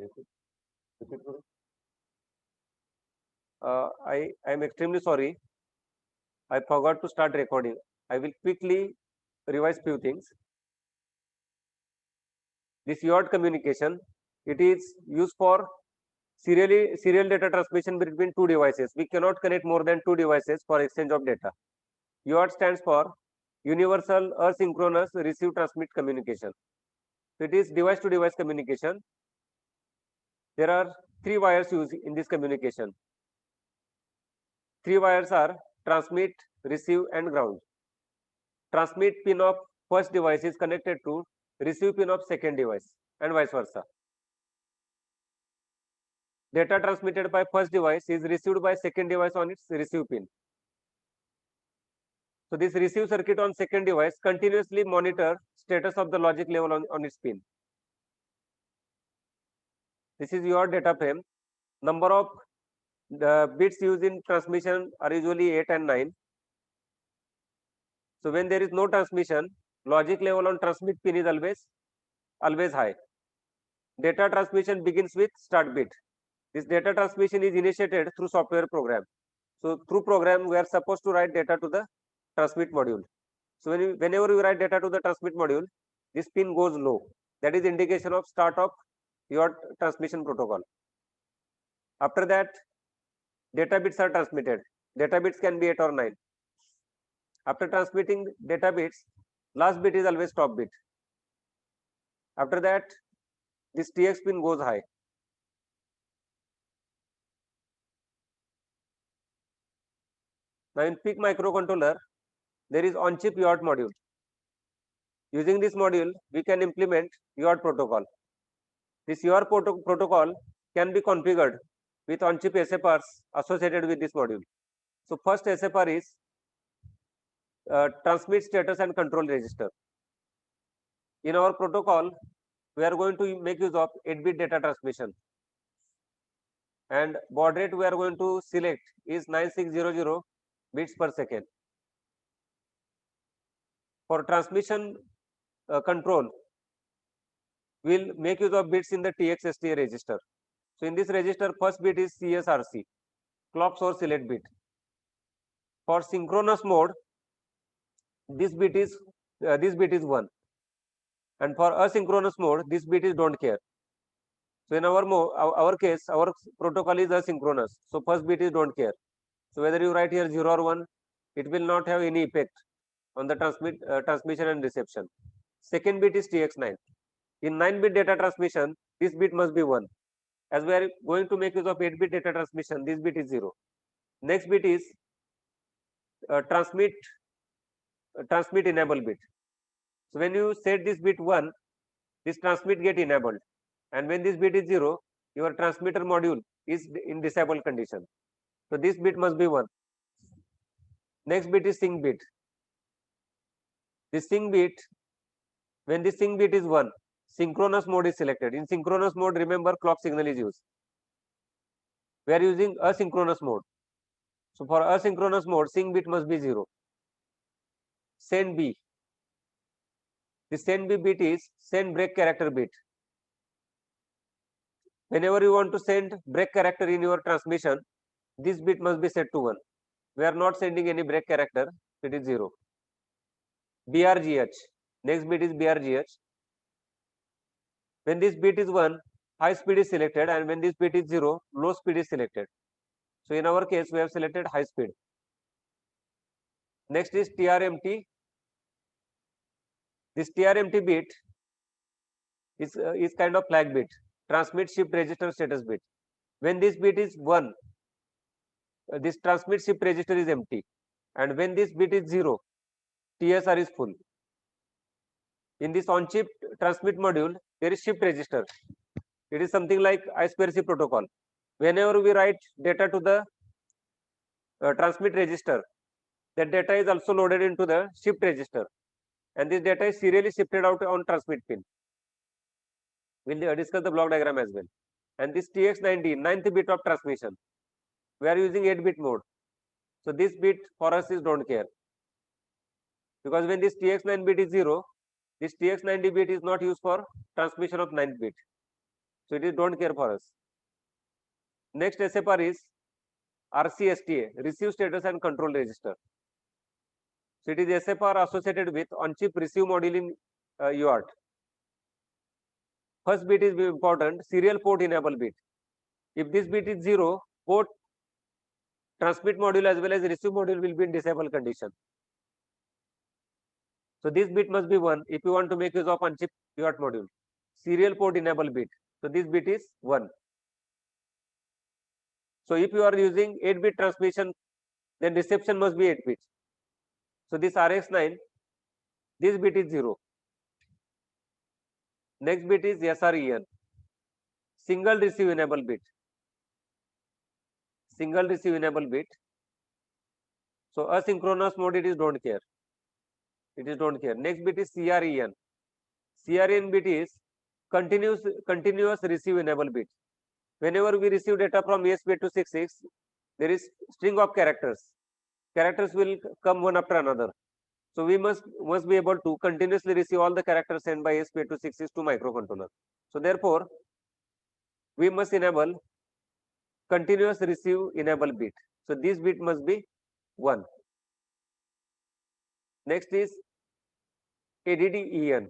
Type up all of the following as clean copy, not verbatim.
Repeat. I am extremely sorry. I forgot to start recording. I will quickly revise few things. This UART communication, it is used for serial data transmission between two devices. We cannot connect more than two devices for exchange of data. UART stands for Universal Asynchronous Receive Transmit Communication. It is device to device communication. There are three wires used in this communication. Three wires are transmit, receive and ground. Transmit pin of first device is connected to receive pin of second device and vice versa. Data transmitted by first device is received by second device on its receive pin. So this receive circuit on second device continuously monitor status of the logic level on its pin. This is your data frame. Number of the bits used in transmission are usually 8 and 9. So when there is no transmission, logic level on transmit pin is always high. Data transmission begins with start bit. This data transmission is initiated through software program. So through program, we are supposed to write data to the transmit module. So whenever you write data to the transmit module, this pin goes low. That is indication of start of your transmission protocol. After that, data bits are transmitted. Data bits can be 8 or 9. After transmitting data bits, last bit is always top bit. After that, this TX pin goes high. Now in PIC microcontroller, there is on-chip UART module. Using this module, we can implement UART protocol. This UART protocol can be configured with on-chip SFRs associated with this module. So first SFR is transmit status and control register. In our protocol, we are going to make use of 8-bit data transmission. And baud rate we are going to select is 9600 bits per second. For transmission control, we'll make use of bits in the TXSTA register. So in this register, first bit is CSRC, clock source select bit. For synchronous mode, this bit is 1, and for asynchronous mode, this bit is don't care. So in our case, our protocol is asynchronous. So first bit is don't care. So whether you write here 0 or 1, it will not have any effect on the transmission and reception. Second bit is TX9. In 9-bit data transmission, this bit must be 1. As we are going to make use of 8-bit data transmission, this bit is 0. Next bit is transmit enable bit. So when you set this bit 1, this transmit get enabled, and when this bit is 0, your transmitter module is in disabled condition. So this bit must be 1. Next bit is sync bit. This sync bit, when this sync bit is 1, synchronous mode is selected. In synchronous mode, remember clock signal is used. We are using asynchronous mode. So for asynchronous mode, sync bit must be 0. Send B. The send B bit is send break character bit. Whenever you want to send break character in your transmission, this bit must be set to 1. We are not sending any break character, it is 0. BRGH. Next bit is BRGH. When this bit is 1, high speed is selected, and when this bit is 0, low speed is selected. So in our case, we have selected high speed. Next is TRMT. This TRMT bit is kind of flag bit, transmit shift register status bit. When this bit is 1, this transmit shift register is empty, and when this bit is 0, TSR is full. In this on-chip transmit module, there is shift register. It is something like I2C protocol. Whenever we write data to the transmit register, that data is also loaded into the shift register, and this data is serially shifted out on transmit pin. We'll discuss the block diagram as well. And this TX90, 9th bit of transmission, we are using 8-bit mode. So this bit for us is don't care, because when this TX9 bit is 0, this TX90 bit is not used for transmission of 9th bit. So it is don't care for us. Next SFR is RCSTA, receive status and control register. So it is SFR associated with on-chip receive module in UART. First bit is important, serial port enable bit. If this bit is 0, both transmit module as well as receive module will be in disable condition. So this bit must be 1 if you want to make use of on-chip UART module. Serial port enable bit. So this bit is 1. So if you are using 8-bit transmission, then reception must be 8 bits. So this RX9, this bit is 0. Next bit is SREN, single receive enable bit. Single receive enable bit. So asynchronous mode, it is don't care. It is don't care. Next bit is CREN. CREN bit is continuous receive enable bit. Whenever we receive data from ESP8266, there is string of characters. Characters will come one after another. So we must be able to continuously receive all the characters sent by ESP8266 to microcontroller. So therefore, we must enable continuous receive enable bit. So this bit must be 1. Next is ADDEN,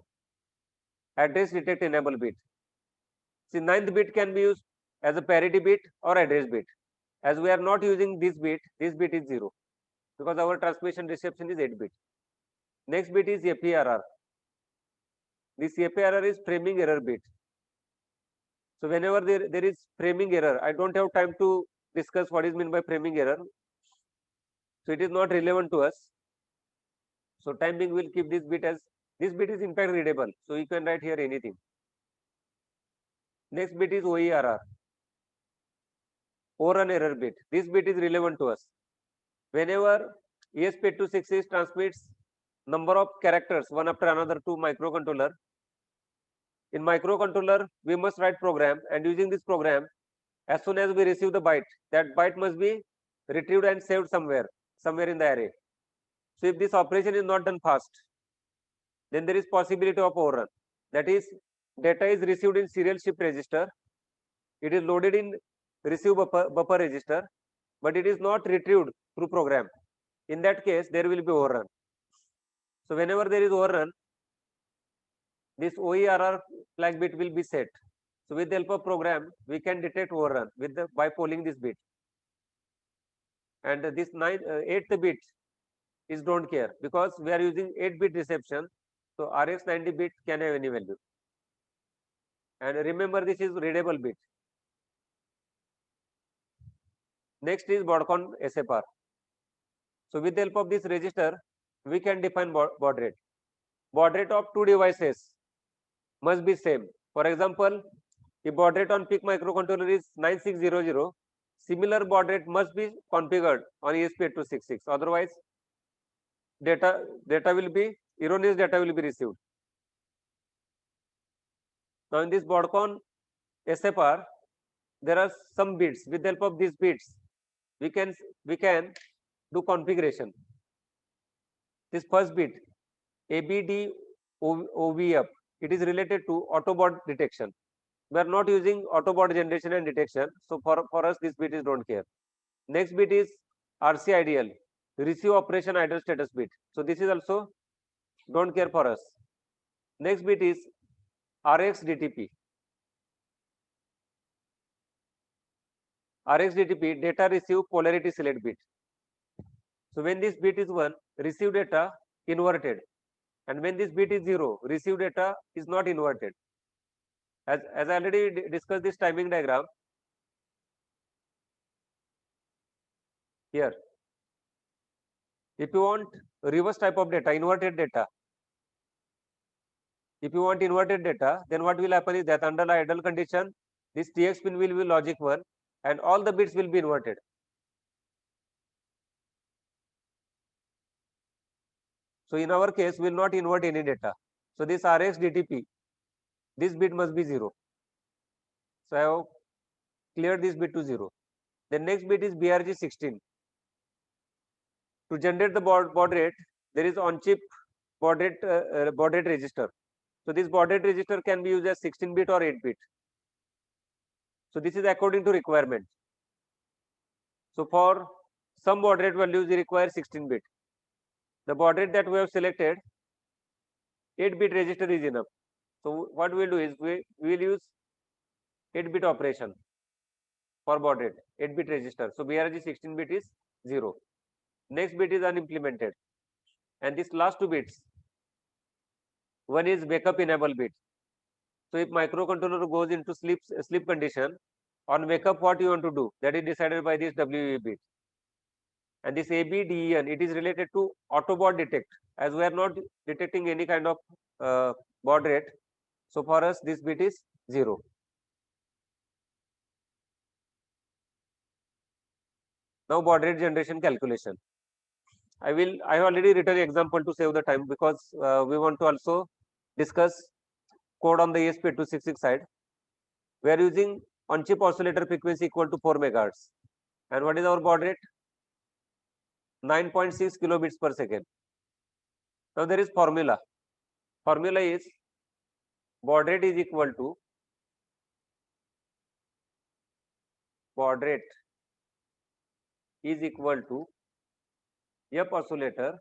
address detect enable bit. See, 9th bit can be used as a parity bit or address bit. As we are not using this bit is 0 because our transmission reception is 8 bit. Next bit is FERR. This FERR is framing error bit. So whenever there is framing error, I don't have time to discuss what is meant by framing error. So it is not relevant to us. So time being, will keep this bit as, this bit is in fact readable. So you can write here anything. Next bit is OERR, overrun error bit. This bit is relevant to us. Whenever ESP8266 transmits number of characters one after another to microcontroller, in microcontroller we must write program, and using this program, as soon as we receive the byte, that byte must be retrieved and saved somewhere in the array. So if this operation is not done fast, then there is possibility of overrun. That is, data is received in serial shift register, it is loaded in receive buffer register, but it is not retrieved through program. In that case, there will be overrun. So whenever there is overrun, this OERR flag bit will be set. So with the help of program, we can detect overrun by polling this bit. And this 8th bit is don't care because we are using 8-bit reception. So RX90 bit can have any value. And remember, this is readable bit. Next is Broadcom SFR. So with the help of this register, we can define baud rate. Baud rate of two devices must be same. For example, if baud rate on PIC microcontroller is 9600, similar baud rate must be configured on ESP8266. Otherwise, erroneous data will be received. Now in this Broadcom SFR, there are some bits. With the help of these bits, we can do configuration. This first bit, ABDOVF, it is related to auto baud detection. We are not using auto baud generation and detection. So for us, this bit is don't care. Next bit is RC ideal, receive operation idle status bit. So this is also don't care for us. Next bit is RxDTP. RxDTP, data receive polarity select bit. So when this bit is 1, receive data inverted. And when this bit is 0, receive data is not inverted. As I already discussed this timing diagram, here, if you want reverse type of data, inverted data, if you want inverted data, then what will happen is that under idle condition, this TX pin will be logic 1 and all the bits will be inverted. So in our case, we will not invert any data. So this RxDTP, this bit must be 0. So I have cleared this bit to 0. The next bit is BRG16. To generate the baud rate, there is on-chip baud rate register. So this baud rate register can be used as 16-bit or 8-bit. So this is according to requirement. So for some baud rate values, we require 16 bit. The baud rate that we have selected, 8-bit register is enough. So what we will do is we will use 8-bit operation for baud rate, 8-bit register. So BRG 16 bit is 0. Next bit is unimplemented, and this last 2 bits, one is wake up enable bit. So if microcontroller goes into sleep condition, on wake up what you want to do, that is decided by this WE bit. And this ABDEN, it is related to auto baud detect, as we are not detecting any kind of baud rate. So for us this bit is 0. Now baud rate generation calculation. I have already written an example to save the time, because we want to also discuss code on the ESP8266 side. We are using on chip oscillator frequency equal to 4 megahertz. And what is our baud rate? 9.6 kilobits per second. Now there is formula. Formula is baud rate is equal to F oscillator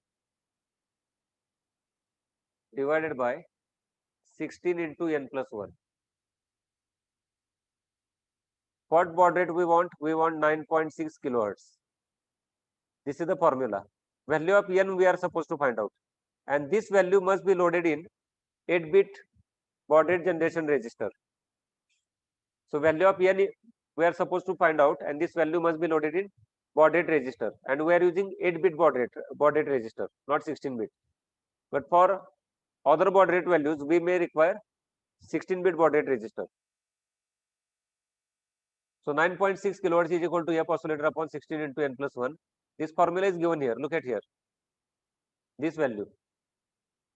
divided by 16 into n plus 1. What baud rate we want? We want 9.6 kilohertz. This is the formula. Value of n we are supposed to find out, and this value must be loaded in 8-bit baud rate generation register. So value of n we are supposed to find out, and this value must be loaded in baud rate register, and we are using 8-bit baud rate register, not 16-bit. But for other baud rate values, we may require 16-bit baud rate register. So 9.6 kilohertz is equal to F oscillator upon 16 into n plus 1. This formula is given here. Look at here. This value.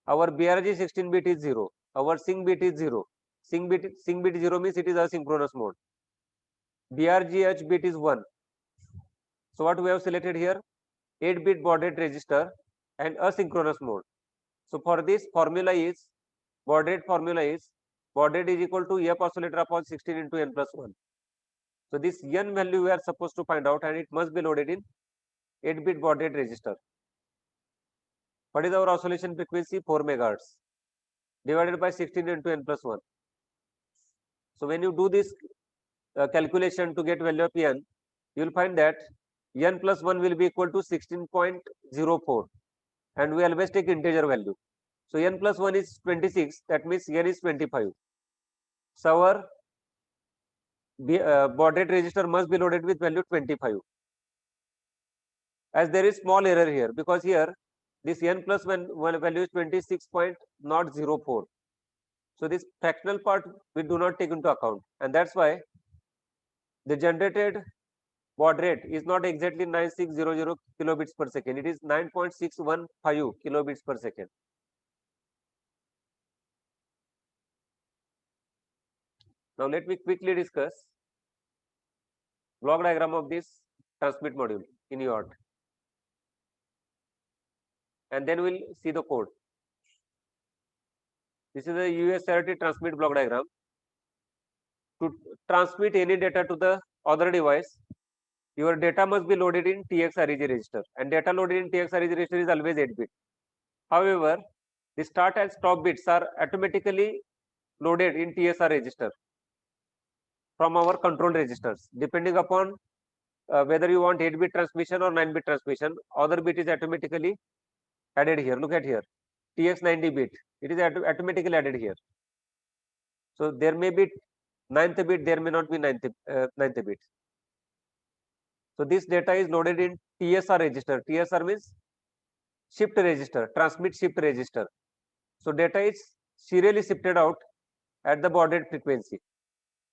Our BRG 16 bit is 0. Our sync bit is 0. Sync bit 0 means it is asynchronous mode. BRGH bit is 1. So what we have selected here? 8-bit baud rate register and asynchronous mode. So for this formula is baud rate is equal to F oscillator upon 16 into n plus 1. So this n value we are supposed to find out, and it must be loaded in 8-bit baud rate register. What is our oscillation frequency? 4 megahertz divided by 16 into n plus 1. So when you do this calculation to get value of n, you will find that n plus 1 will be equal to 16.04, and we always take integer value. So n plus 1 is 26, that means n is 25. So our baud rate register must be loaded with value 25. As there is small error here, because here this n plus 1 value is 26.04. So this fractional part we do not take into account, and that's why the generated baud rate is not exactly 9600 kilobits per second. It is 9.615 kilobits per second. Now let me quickly discuss block diagram of this transmit module in UART, and then we'll see the code. This is a USRT transmit block diagram. To transmit any data to the other device, your data must be loaded in TX-REG register, and data loaded in TX-REG register is always 8-bit. However, the start and stop bits are automatically loaded in TSR register from our control registers. Depending upon whether you want 8-bit transmission or 9-bit transmission, other bit is automatically added here. Look at here, TX90 bit, it is automatically added here. So there may be 9th bit, there may not be 9th bit. So this data is loaded in TSR register. TSR means shift register, transmit shift register. So data is serially shifted out at the baud rate frequency.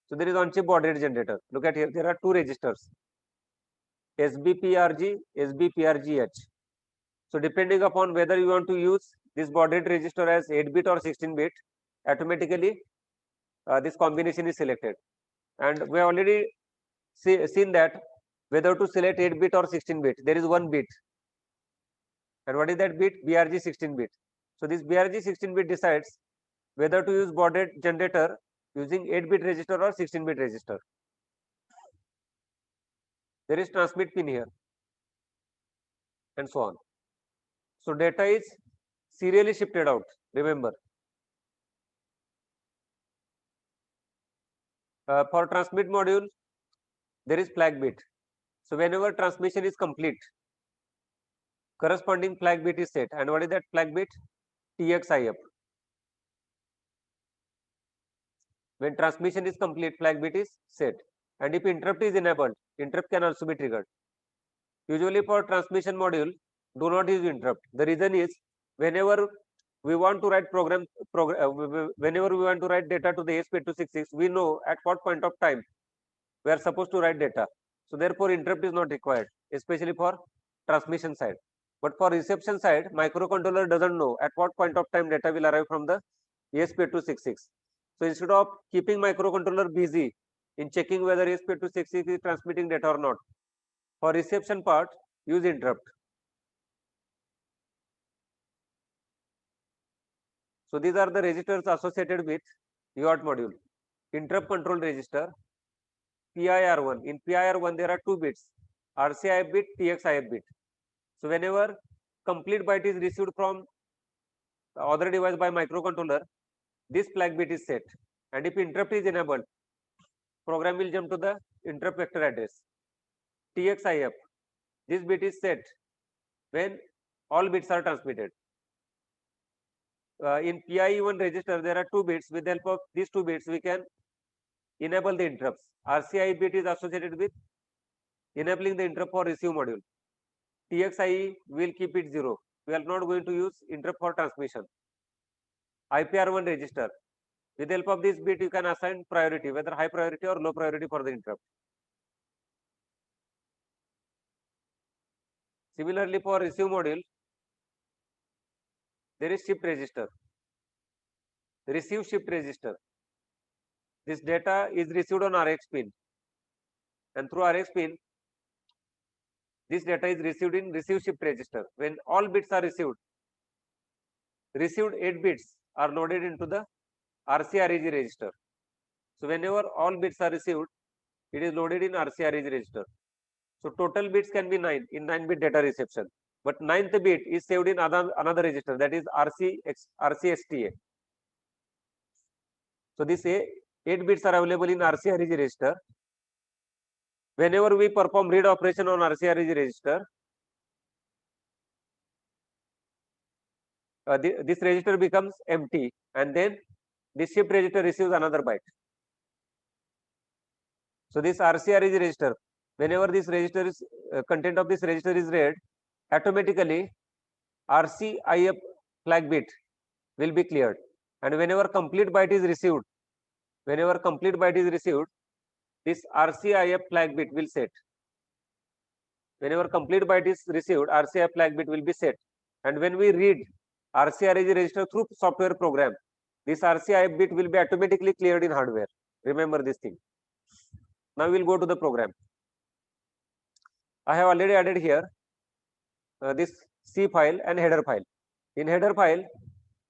So there is on-chip baud rate generator. Look at here, there are 2 registers, SBPRG, SBPRGH. So depending upon whether you want to use this baud rate register as 8-bit or 16-bit, automatically this combination is selected. And we have already seen that whether to select 8-bit or 16-bit, there is one bit. And what is that bit? BRG 16-bit. So this BRG 16-bit decides whether to use baud rate generator using 8-bit register or 16-bit register. There is transmit pin here, and so on. So data is serially shifted out, remember. For transmit module, there is flag bit. So whenever transmission is complete, corresponding flag bit is set. And what is that flag bit? TXIF. When transmission is complete, flag bit is set. And if interrupt is enabled, interrupt can also be triggered. Usually for transmission module, do not use interrupt. The reason is whenever we want to write whenever we want to write data to the ESP8266, we know at what point of time we are supposed to write data. So therefore interrupt is not required, especially for transmission side. But for reception side, microcontroller doesn't know at what point of time data will arrive from the ESP8266. So instead of keeping microcontroller busy in checking whether ESP8266 is transmitting data or not, for reception part, use interrupt. So these are the registers associated with UART module. Interrupt control register, PIR1. In PIR1, there are 2 bits, RCIF bit, TXIF bit. So whenever complete byte is received from the other device by microcontroller, this flag bit is set. And if interrupt is enabled, program will jump to the interrupt vector address. TXIF, this bit is set when all bits are transmitted. In PIE1 register, there are 2 bits. With the help of these 2 bits, we can enable the interrupts. RCI bit is associated with enabling the interrupt for receive module. TXIE will keep it 0. We are not going to use interrupt for transmission. IPR1 register. With the help of this bit, you can assign priority, whether high priority or low priority for the interrupt. Similarly, for receive module, there is shift register. Receive shift register. This data is received on RX pin, and through RX pin, this data is received in receive shift register. When all bits are received 8 bits are loaded into the RCREG register. So whenever all bits are received, it is loaded in RCREG register. So total bits can be 9 in 9-bit data reception. But 9th bit is saved in another register, that is RCSTA. So these 8 bits are available in RCREG register. Whenever we perform read operation on RCREG register, this register becomes empty, and then this shift register receives another byte. So this RCREG register, whenever this register is content of this register is read, automatically RCIF flag bit will be cleared, and whenever complete byte is received, this RCIF flag bit will set. Whenever complete byte is received, RCIF flag bit will be set, and when we read RCREG register through software program, this RCIF bit will be automatically cleared in hardware. Remember this thing. Now we will go to the program. I have already added here this C file and header file. In header file,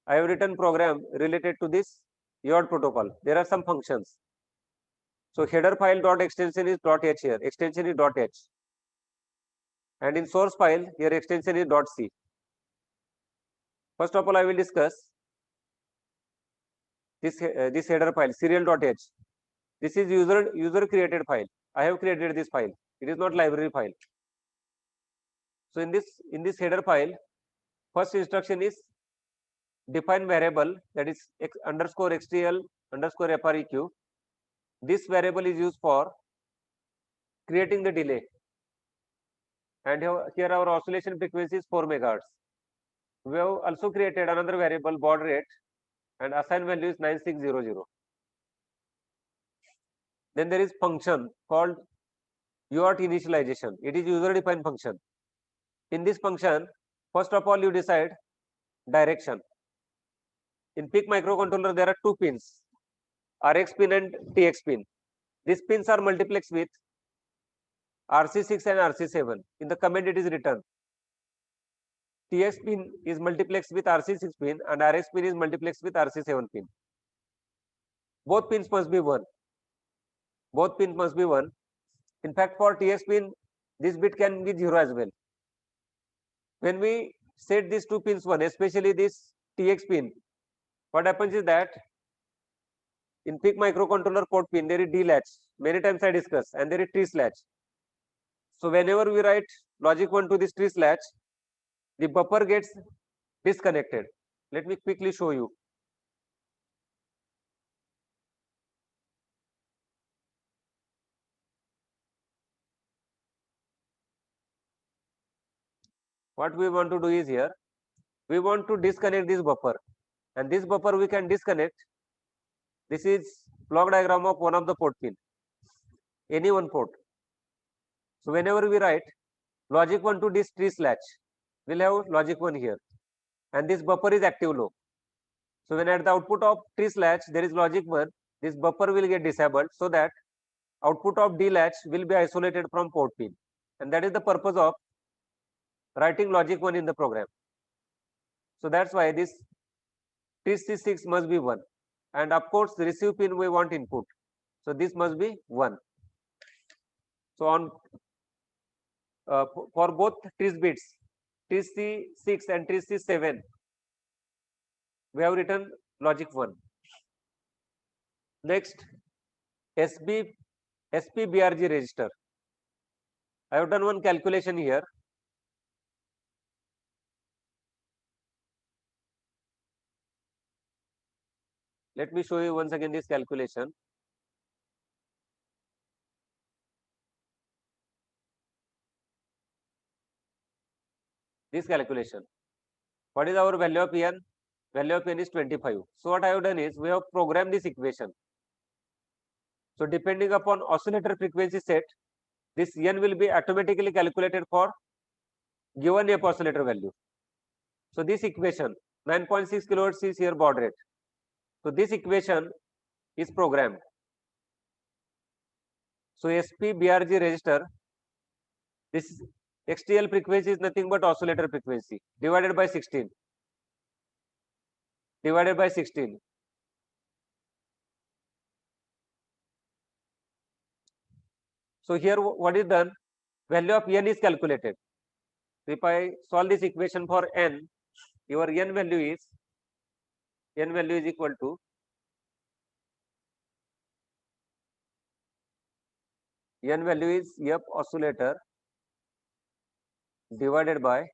I have written program related to this UART protocol. There are some functions. So header file dot extension is .h here. Extension is .h. And in source file, here extension is .c. First of all, I will discuss this header file, serial.h. This is user created file. I have created this file. It is not library file. So in this header file, first instruction is define variable, that is _xtl_freq. This variable is used for creating the delay. And here our oscillation frequency is 4 MHz. We have also created another variable baud rate, and assigned value is 9600. Then there is function called UART initialization. It is user defined function. In this function, first of all, you decide direction. In PIC microcontroller, there are 2 pins, RX pin and TX pin. These pins are multiplexed with RC6 and RC7. In the command, it is written TX pin is multiplexed with RC6 pin and RX pin is multiplexed with RC7 pin. Both pins must be 1. In fact, for TX pin, this bit can be 0 as well. When we set these two pins 1, especially this TX pin, what happens is that in PIC microcontroller port pin, there is D latch. Many times I discuss, and there is T latch. So whenever we write logic 1 to this T latch, the buffer gets disconnected. Let me quickly show you. What we want to do is here, we want to disconnect this buffer, and this buffer we can disconnect. This is block diagram of one of the port pin, any one port. So whenever we write logic 1 to this T latch, we'll have logic 1 here, and this buffer is active low. So when at the output of T latch there is logic 1, this buffer will get disabled, so that output of D latch will be isolated from port pin, and that is the purpose of writing logic 1 in the program. So that's why this TC6 must be 1, and of course the receive pin we want input, so this must be 1. So on for both TC bits, TC6 and TC7, we have written logic 1. Next, SPBRG register. I have done one calculation here. Let me show you once again this calculation. This calculation. What is our value of n? Value of n is 25. So what I have done is, we have programmed this equation. So depending upon oscillator frequency set, this n will be automatically calculated for given f oscillator value. So this equation 9.6 kilohertz is here baud rate. So this equation is programmed. So SPBRG register, this XTL frequency is nothing but oscillator frequency divided by 16. Divided by 16. So here what is done? Value of n is calculated. So if I solve this equation for n, your n value is equal to n value is f oscillator divided by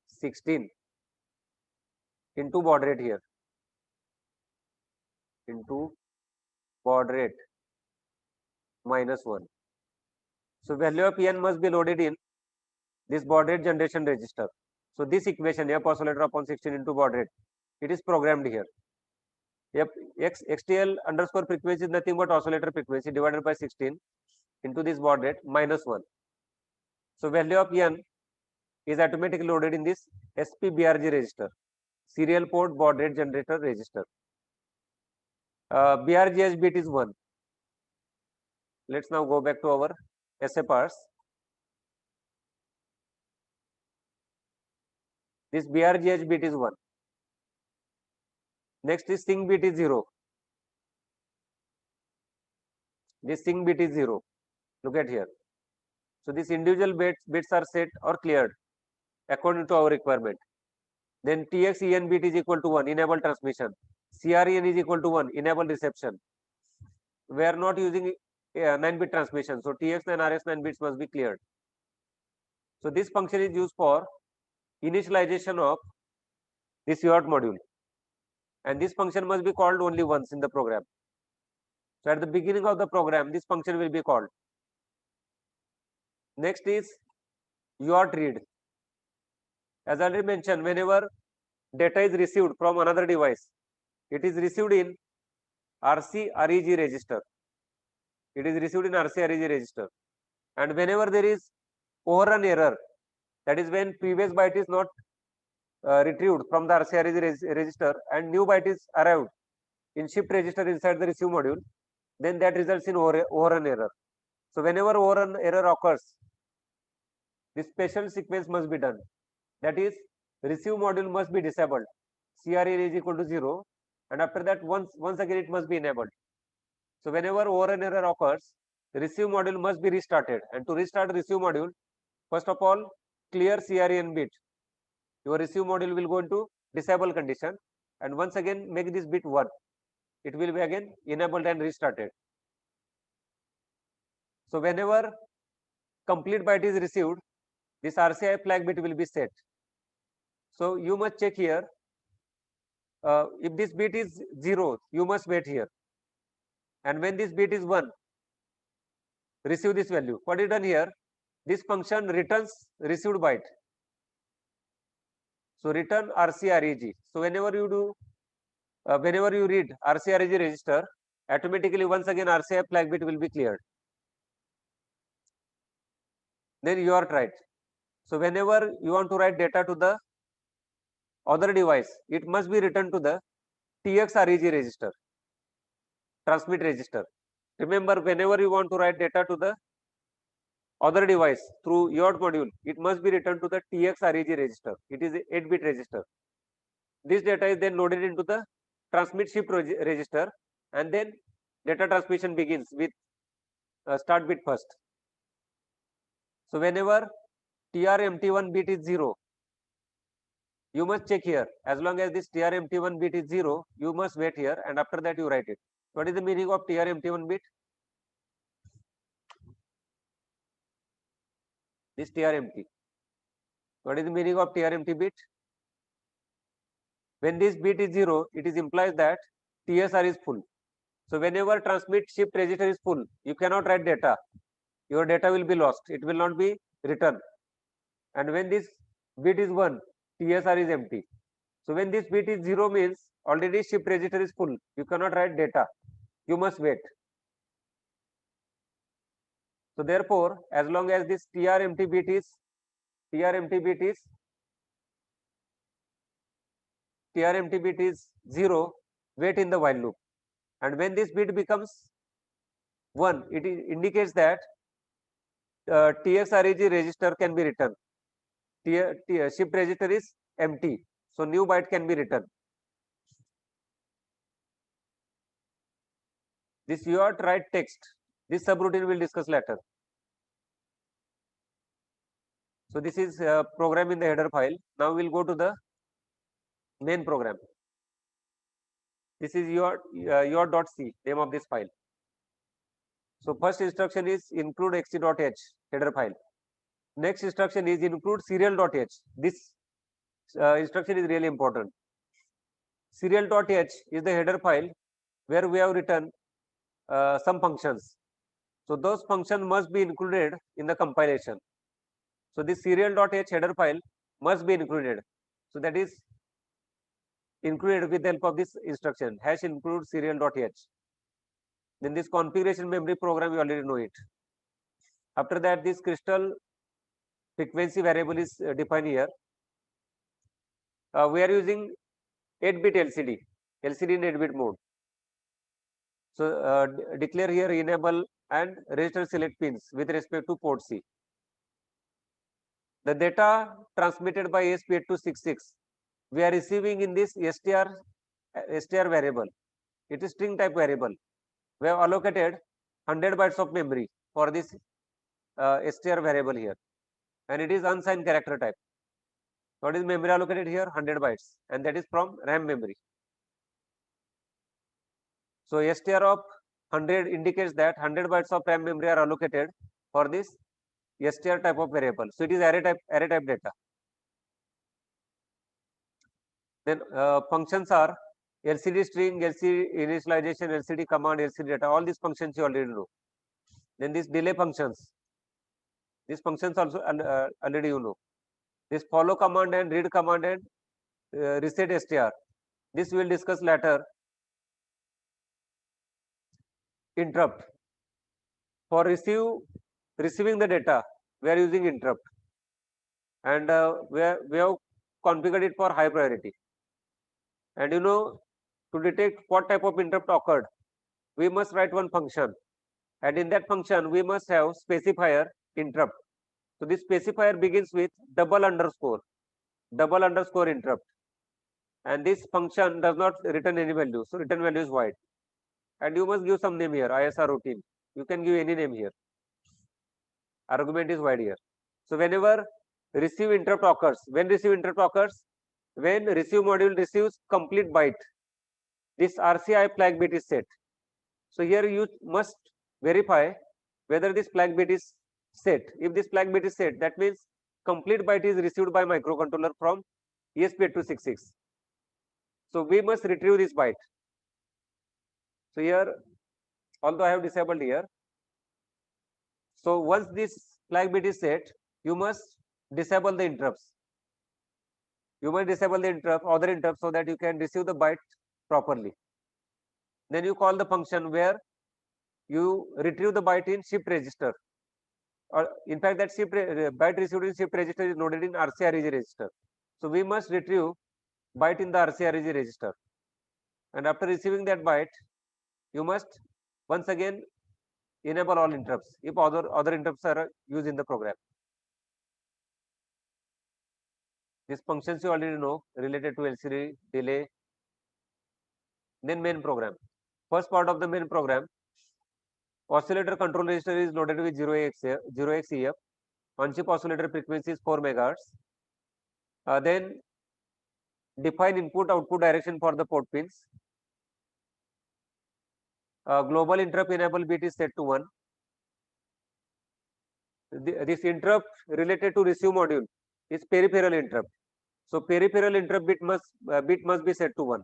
16 into baud rate here, into baud rate minus 1. So value of n must be loaded in this baud rate generation register. So this equation f oscillator upon 16 into baud rate, it is programmed here. XTL underscore frequency is nothing but oscillator frequency divided by 16 into this baud rate minus 1. So value of n is automatically loaded in this SPBRG register, serial port baud rate generator register. BRGH bit is 1. Let's now go back to our SFRs. This BRGH bit is 1. Next is sync bit is 0. This sync bit is 0. Look at here. So these individual bits are set or cleared according to our requirement. Then TXEN bit is equal to 1, enable transmission. CREN is equal to 1, enable reception. We are not using 9-bit transmission, so TX9, RS9 bits must be cleared. So this function is used for initialization of this UART module, and this function must be called only once in the program. So at the beginning of the program, this function will be called. Next is UART read. As already mentioned, whenever data is received from another device, it is received in RC-REG register. It is received in RC-REG register. And whenever there is overrun error, that is when previous byte is not retrieved from the RC-REG register and new byte is arrived in shift register inside the receive module, then that results in overrun error. So whenever overrun error occurs, this special sequence must be done. That is, receive module must be disabled. CREN is equal to 0, and after that once again it must be enabled. So whenever overrun error occurs, the receive module must be restarted. And to restart receive module, first of all, clear CREN bit. Your receive module will go into disable condition, and once again make this bit 1. It will be again enabled and restarted. So whenever complete byte is received, this RCI flag bit will be set. So you must check here. If this bit is 0, you must wait here. And when this bit is 1, receive this value. What is done here? This function returns received byte. So return RCREG. So whenever you read RCREG register, automatically once again RCI flag bit will be cleared. Then you are right. So whenever you want to write data to the other device, it must be returned to the TXREG register, transmit register. Remember, whenever you want to write data to the other device through your module, it must be returned to the TXREG register. It is a 8-bit register. This data is then loaded into the transmit shift register, and then data transmission begins with start bit first. So whenever TRMT1 bit is 0, you must check here. As long as this TRMT1 bit is 0, you must wait here, and after that you write it. What is the meaning of TRMT1 bit? This TRMT. What is the meaning of TRMT bit? When this bit is 0, it is implies that TSR is full. So whenever transmit shift register is full, you cannot write data. Your data will be lost. It will not be returned. And when this bit is 1, TSR is empty. So when this bit is 0 means already shift register is full. You cannot write data. You must wait. So therefore, as long as this TRMT bit is 0, wait in the while loop. And when this bit becomes 1, it indicates that TXREG register can be written. Shift register is empty, so new byte can be written. This UART write text. This subroutine will discuss later. So this is program in the header file. Now we'll go to the main program. This is UART.c, name of this file. So first instruction is include xt.h header file. Next instruction is include serial.h. This instruction is really important. Serial.h is the header file where we have written some functions. So those functions must be included in the compilation. So this serial.h header file must be included. So that is included with the help of this instruction hash include serial.h. Then this configuration memory program, you already know it. After that, this crystal frequency variable is defined here. We are using 8-bit LCD in 8-bit mode. So declare here enable and register select pins with respect to port C. The data transmitted by ESP8266, we are receiving in this str variable. It is string type variable. We have allocated 100 bytes of memory for this str variable here, and it is unsigned character type. What is memory allocated here? 100 bytes, and that is from RAM memory. So str of 100 indicates that 100 bytes of RAM memory are allocated for this str type of variable. So it is array type data. Then functions are LCD string, LCD initialization, LCD command, LCD data. All these functions you already know. Then these delay functions. These functions also already you know. This follow command and read command and reset str. This we will discuss later. Interrupt. For receiving the data, we are using interrupt, and we have configured it for high priority. And you know, to detect what type of interrupt occurred, we must write one function, and in that function we must have specifier interrupt. So this specifier begins with double underscore interrupt, and this function does not return any value, so return value is void. And you must give some name here, ISR routine. You can give any name here. Argument is void here. So whenever receive interrupt occurs, when receive interrupt occurs, when receive module receives complete byte, this RCI flag bit is set. So here you must verify whether this flag bit is set. If this flag bit is set, that means complete byte is received by microcontroller from ESP8266. So we must retrieve this byte. So here, although I have disabled here, so once this flag bit is set, you must disable the interrupts. You must disable the other interrupts so that you can receive the byte properly. Then you call the function where you retrieve the byte in shift register. Or in fact, that byte received in shift register is loaded in RCREG register. So we must retrieve byte in the RCREG register. And after receiving that byte, you must once again enable all interrupts if other interrupts are used in the program. These functions you already know related to LCD delay. Then main program. First part of the main program, oscillator control register is loaded with 0xEF. On-chip oscillator frequency is 4 megahertz. Then define input-output direction for the port pins. Global interrupt enable bit is set to 1. This interrupt related to receive module is peripheral interrupt. So peripheral interrupt bit must be set to 1.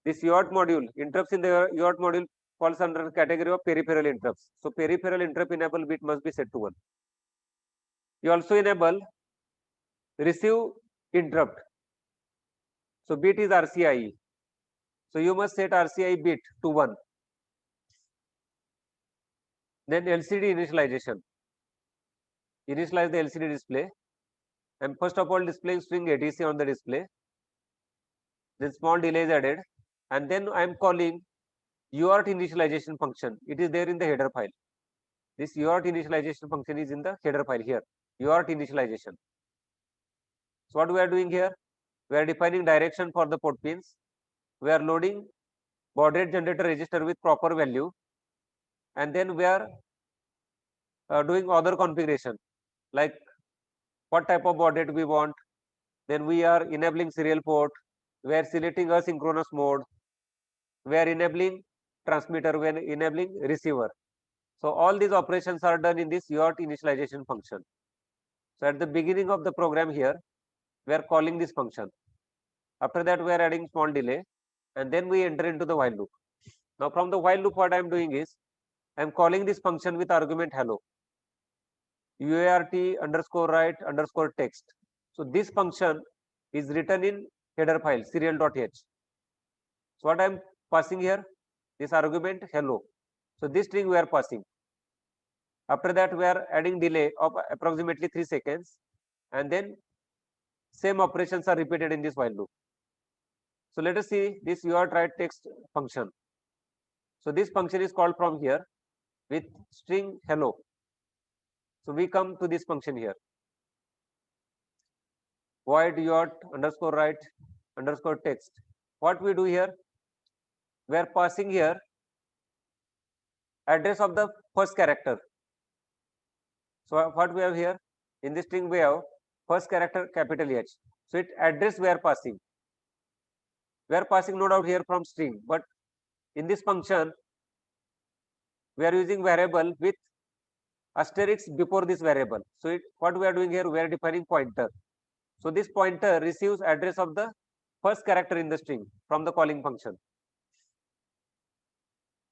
This UART module, interrupts in the UART module falls under the category of peripheral interrupts. So peripheral interrupt enable bit must be set to 1. You also enable receive interrupt. So bit is RCIE. So you must set RCIE bit to 1. Then LCD initialization. Initialize the LCD display. And first of all, displaying string ADC on the display. Then small delay is added. And then I am calling UART initialization function. It is there in the header file. This UART initialization function is in the header file here. UART initialization. So what we are doing here? We are defining direction for the port pins. We are loading baud rate generator register with proper value. And then we are doing other configuration like what type of baud rate we want. Then we are enabling serial port. We are selecting asynchronous mode. We are enabling transmitter. We are enabling receiver. So all these operations are done in this UART initialization function. So at the beginning of the program here, we are calling this function. After that, we are adding small delay, and then we enter into the while loop. Now from the while loop, what I am doing is, I am calling this function with argument hello. UART underscore write underscore text. So this function is written in header file serial.h. So what I am passing here, this argument hello. So this string we are passing. After that, we are adding delay of approximately 3 seconds, and then same operations are repeated in this while loop. So let us see this UART write text function. So this function is called from here with string hello. So we come to this function here. Void UART underscore write underscore text. What we do here? We are passing here address of the first character. So what we have here? In this string we have first character capital H. So it address we are passing. We are passing no doubt here from string, but in this function we are using variable with asterisk before this variable. So what we are doing here, we are defining pointer. So this pointer receives address of the first character in the string from the calling function.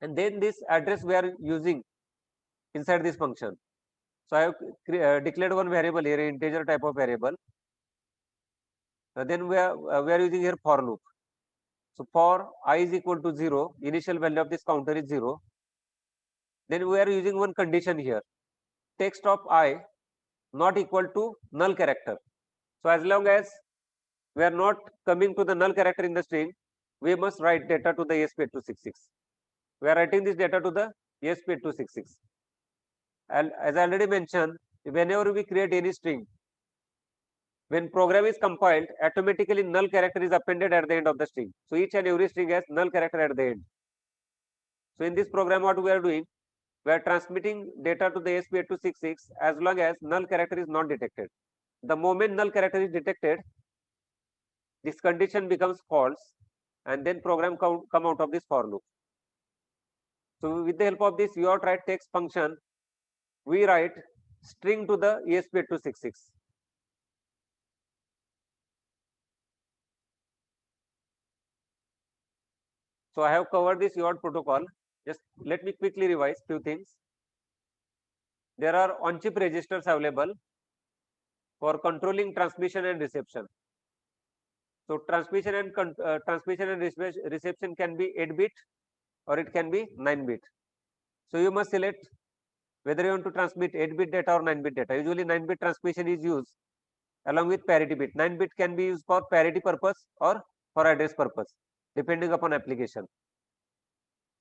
And then this address we are using inside this function. So I have declared one variable here, integer type of variable. Then we are using here for loop. So for I is equal to 0, initial value of this counter is 0. Then we are using one condition here. Text of I not equal to null character. So as long as we are not coming to the null character in the string, we must write data to the ESP8266. We are writing this data to the ESP8266. And as I already mentioned, whenever we create any string, when program is compiled, automatically null character is appended at the end of the string. So each and every string has null character at the end. So in this program, what we are doing, we are transmitting data to the ESP8266 as long as null character is not detected. The moment null character is detected, this condition becomes false, and then program come out of this for loop. So with the help of this write text function, we write string to the ESP8266. So I have covered this UART protocol. Just let me quickly revise few things. There are on-chip registers available for controlling transmission and reception. So transmission and reception can be 8-bit or it can be 9-bit. So you must select whether you want to transmit 8-bit data or 9-bit data. Usually 9-bit transmission is used along with parity bit. 9-bit can be used for parity purpose or for address purpose, depending upon application.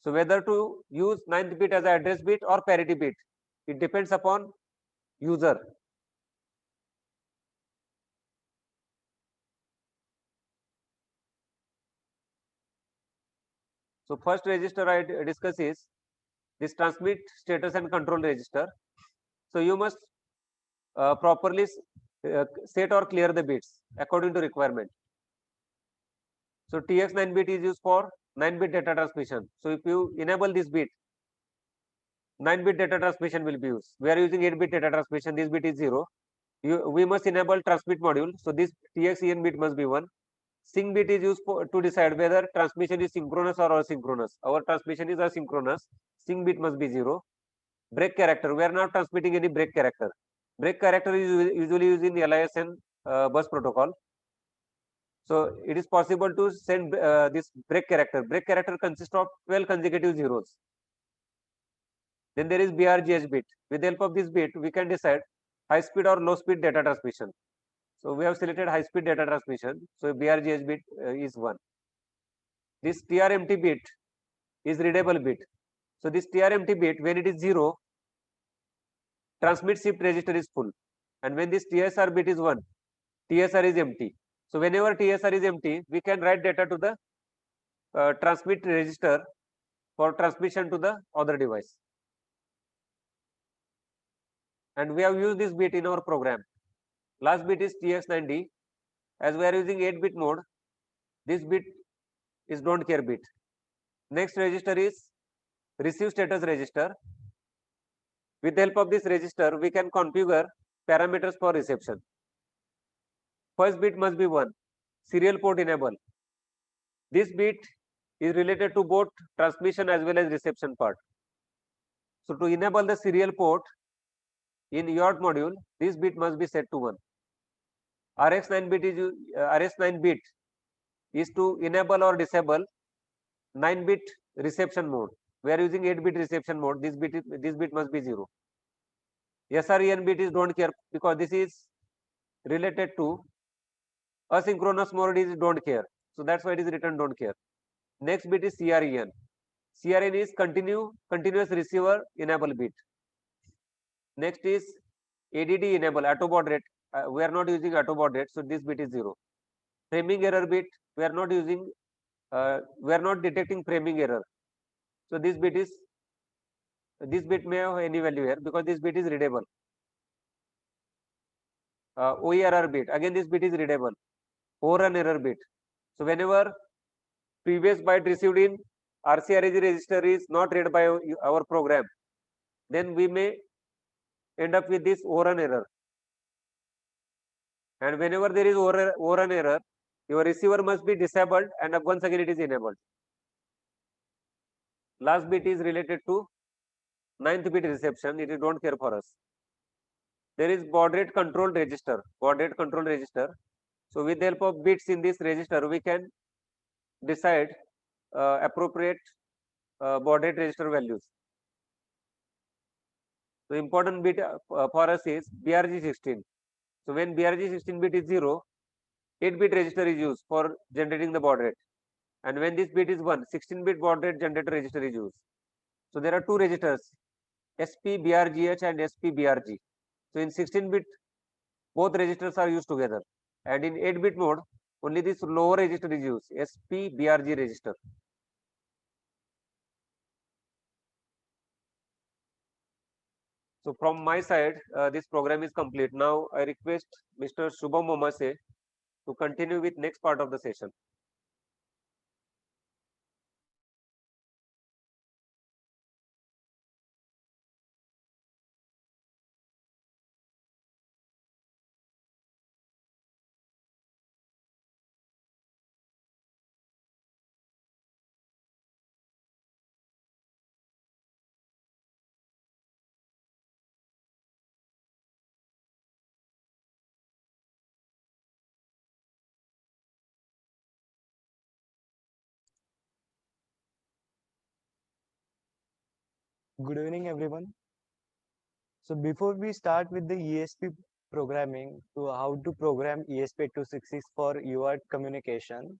So whether to use 9th bit as an address bit or parity bit, it depends upon user. So first register I discuss is this transmit status and control register. So you must properly set or clear the bits according to requirement. So TX9 bit is used for 9-bit data transmission. So if you enable this bit, 9-bit data transmission will be used. We are using 8-bit data transmission. This bit is 0. We must enable transmit module. So this TXEN bit must be 1. Sync bit is used to decide whether transmission is synchronous or asynchronous. Our transmission is asynchronous. Sync bit must be 0. Break character. We are not transmitting any break character. Break character is usually used in LIS and bus protocol. So it is possible to send this break character. Break character consists of 12 consecutive zeros. Then there is BRGH bit. With the help of this bit, we can decide high speed or low speed data transmission. So we have selected high speed data transmission. So BRGH bit is 1. This TRMT bit is readable bit. So this TRMT bit, when it is 0, transmit shift register is full. And when this TSR bit is 1, TSR is empty. So whenever TSR is empty, we can write data to the transmit register for transmission to the other device. And we have used this bit in our program. Last bit is TX90. As we are using 8-bit mode, this bit is don't care bit. Next register is receive status register. With the help of this register, we can configure parameters for reception. First bit must be 1. Serial port enable. This bit is related to both transmission as well as reception part. So to enable the serial port in UART module, this bit must be set to 1. RX9 bit is RS9 bit is to enable or disable 9-bit reception mode. We are using 8-bit reception mode. This bit must be 0. SREN bit is don't care because this is related to asynchronous mode is don't care. So that's why it is written don't care. Next bit is CREN. CRN is continuous receiver enable bit. Next is ADD enable auto baud rate. We are not using auto baud rate, so this bit is 0. Framing error bit, we are not using. We are not detecting framing error. So this bit may have any value here because this bit is readable. OERR bit, again this bit is readable. Overrun error bit. So whenever previous byte received in RCRAG register is not read by our program, then we may end up with this overrun error. And whenever there is overrun error, your receiver must be disabled and once again it is enabled. Last bit is related to 9th bit reception. It is don't care for us. There is baud rate control register. Baud rate control register. So with the help of bits in this register, we can decide appropriate baud rate register values. The important bit for us is BRG16. So when BRG16 bit is 0, 8-bit register is used for generating the baud rate. And when this bit is 1, 16-bit baud rate generator register is used. So there are two registers, SP-BRGH and SP-BRG. So in 16-bit, both registers are used together. And in 8-bit mode, only this lower register is used, SP-BRG register. So from my side, this program is complete. Now I request Mr. Shubham Momase to continue with next part of the session. Good evening, everyone. So before we start with the ESP programming, to how to program ESP8266 for UART communication,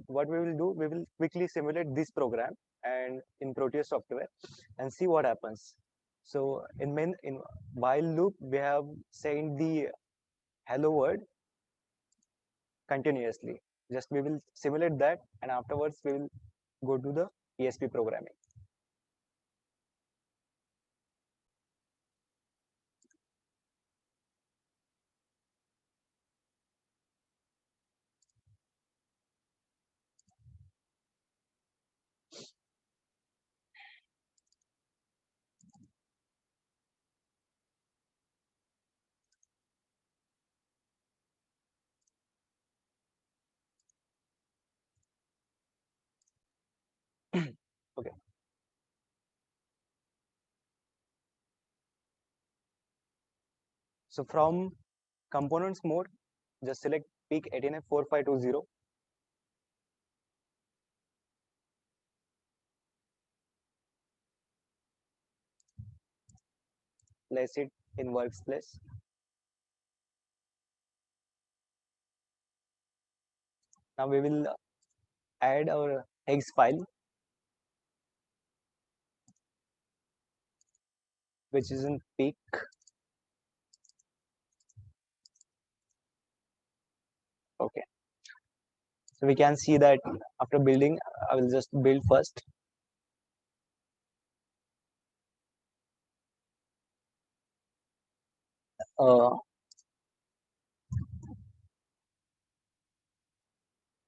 what we will do, we will quickly simulate this program and in Proteus software and see what happens. So in while loop, we have saying the hello word continuously. Just we will simulate that, and afterwards we will go to the ESP programming. Okay. So from components mode, just select peak 18F4520, place it in workspace. Now we will add our hex file, which is in peak. Okay. So we can see that after building, I will just build first. Uh,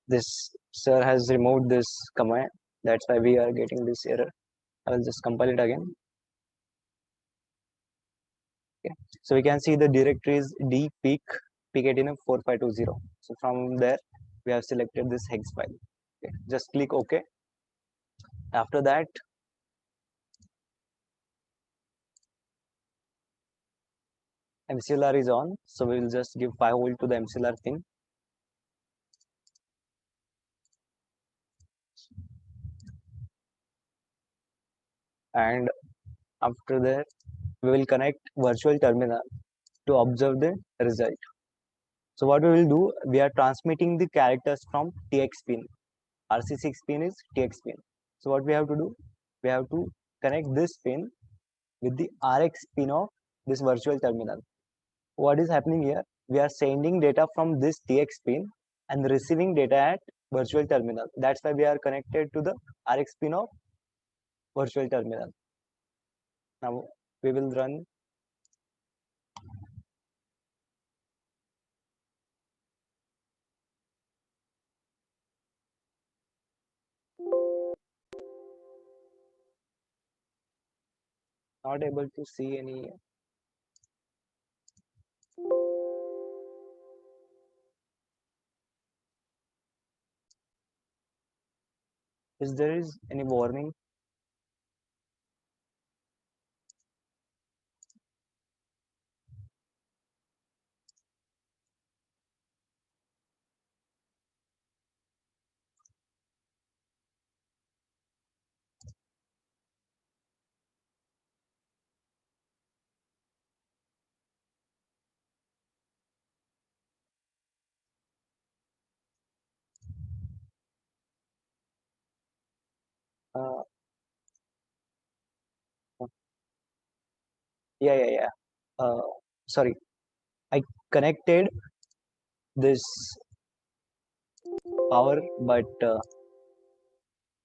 this sir has removed this command. That's why we are getting this error. I will just compile it again. Okay. So we can see the directory is d peak 18F4520. So from there, we have selected this hex file. Okay. Just click OK. After that, MCLR is on, so we will just give 5 volt to the MCLR pin. And after that, we will connect virtual terminal to observe the result. So what we will do, we are transmitting the characters from TX pin. RC6 pin is TX pin. So what we have to do, we have to connect this pin with the RX pin of this virtual terminal. What is happening here? We are sending data from this TX pin and receiving data at virtual terminal. That's why we are connected to the RX pin of virtual terminal. Now we will run. Not able to see any. Is there is any warning? Uh, yeah. Uh, Sorry, I connected this power, but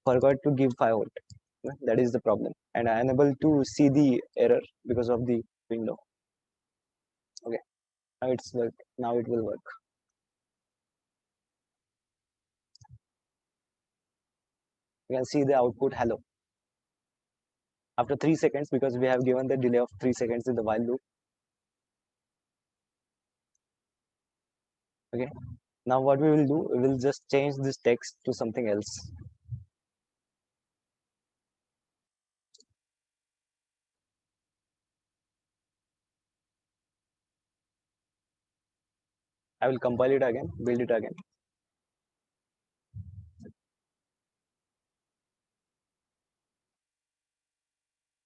forgot to give 5 volt. That is the problem, and I am able to see the error because of the window. Okay, now it's work. Now it will work. You can see the output hello after 3 seconds, because we have given the delay of 3 seconds in the while loop. Okay, now what we will do, we will just change this text to something else. I will compile it again, build it again.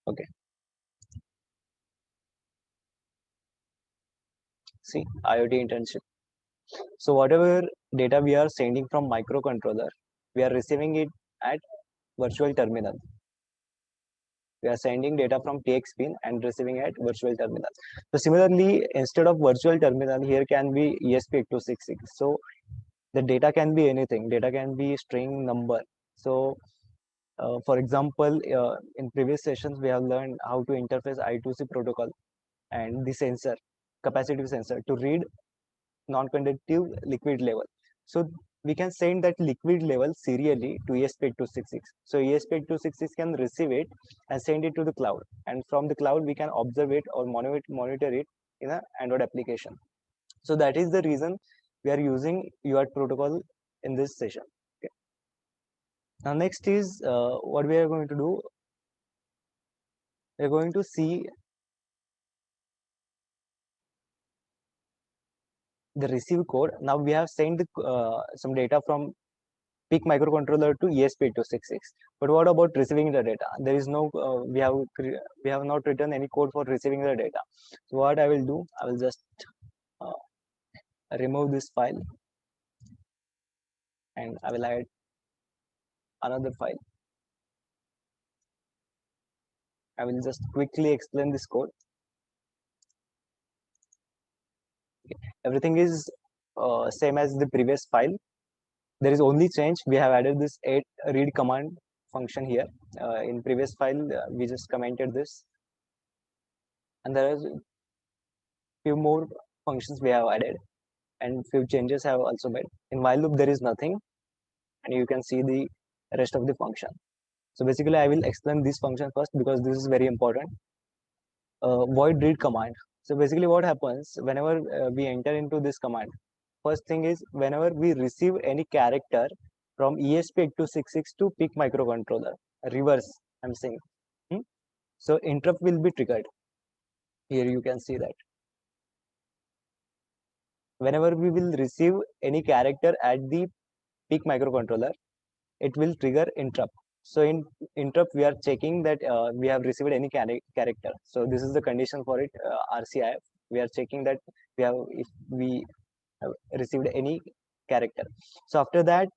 Okay, see, IoT internship. So whatever data we are sending from microcontroller, we are receiving it at virtual terminal. We are sending data from TX pin and receiving at virtual terminal. So similarly, instead of virtual terminal, here can be ESP8266. So the data can be anything. Data can be string, number. So for example, in previous sessions, we have learned how to interface I2C protocol and the sensor, capacitive sensor, to read non-conductive liquid level. So we can send that liquid level serially to ESP8266. So ESP8266 can receive it and send it to the cloud. And from the cloud, we can observe it or monitor it in an Android application. So that is the reason we are using UART protocol in this session. Okay. Now next is what we are going to do. We are going to see the receive code. Now we have sent some data from PIC microcontroller to ESP8266. But what about receiving the data? There is no, we have not written any code for receiving the data. So what I will do, I will just remove this file and I will add another file. I will just quickly explain this code. Okay. Everything is same as the previous file. There is only change. We have added this read command function here. In previous file, we just commented this. And there is few more functions we have added and few changes have also made. In while loop, there is nothing, and you can see the rest of the function. So basically, I will explain this function first because this is very important. Void read command. So basically, what happens whenever we enter into this command? First thing is whenever we receive any character from ESP8266 to PIC microcontroller, reverse, I'm saying. So interrupt will be triggered. Here you can see that. Whenever we will receive any character at the PIC microcontroller, it will trigger interrupt. So in interrupt, we are checking that we have received any character. So this is the condition for it, RCIF. We are checking that if we have received any character. So after that,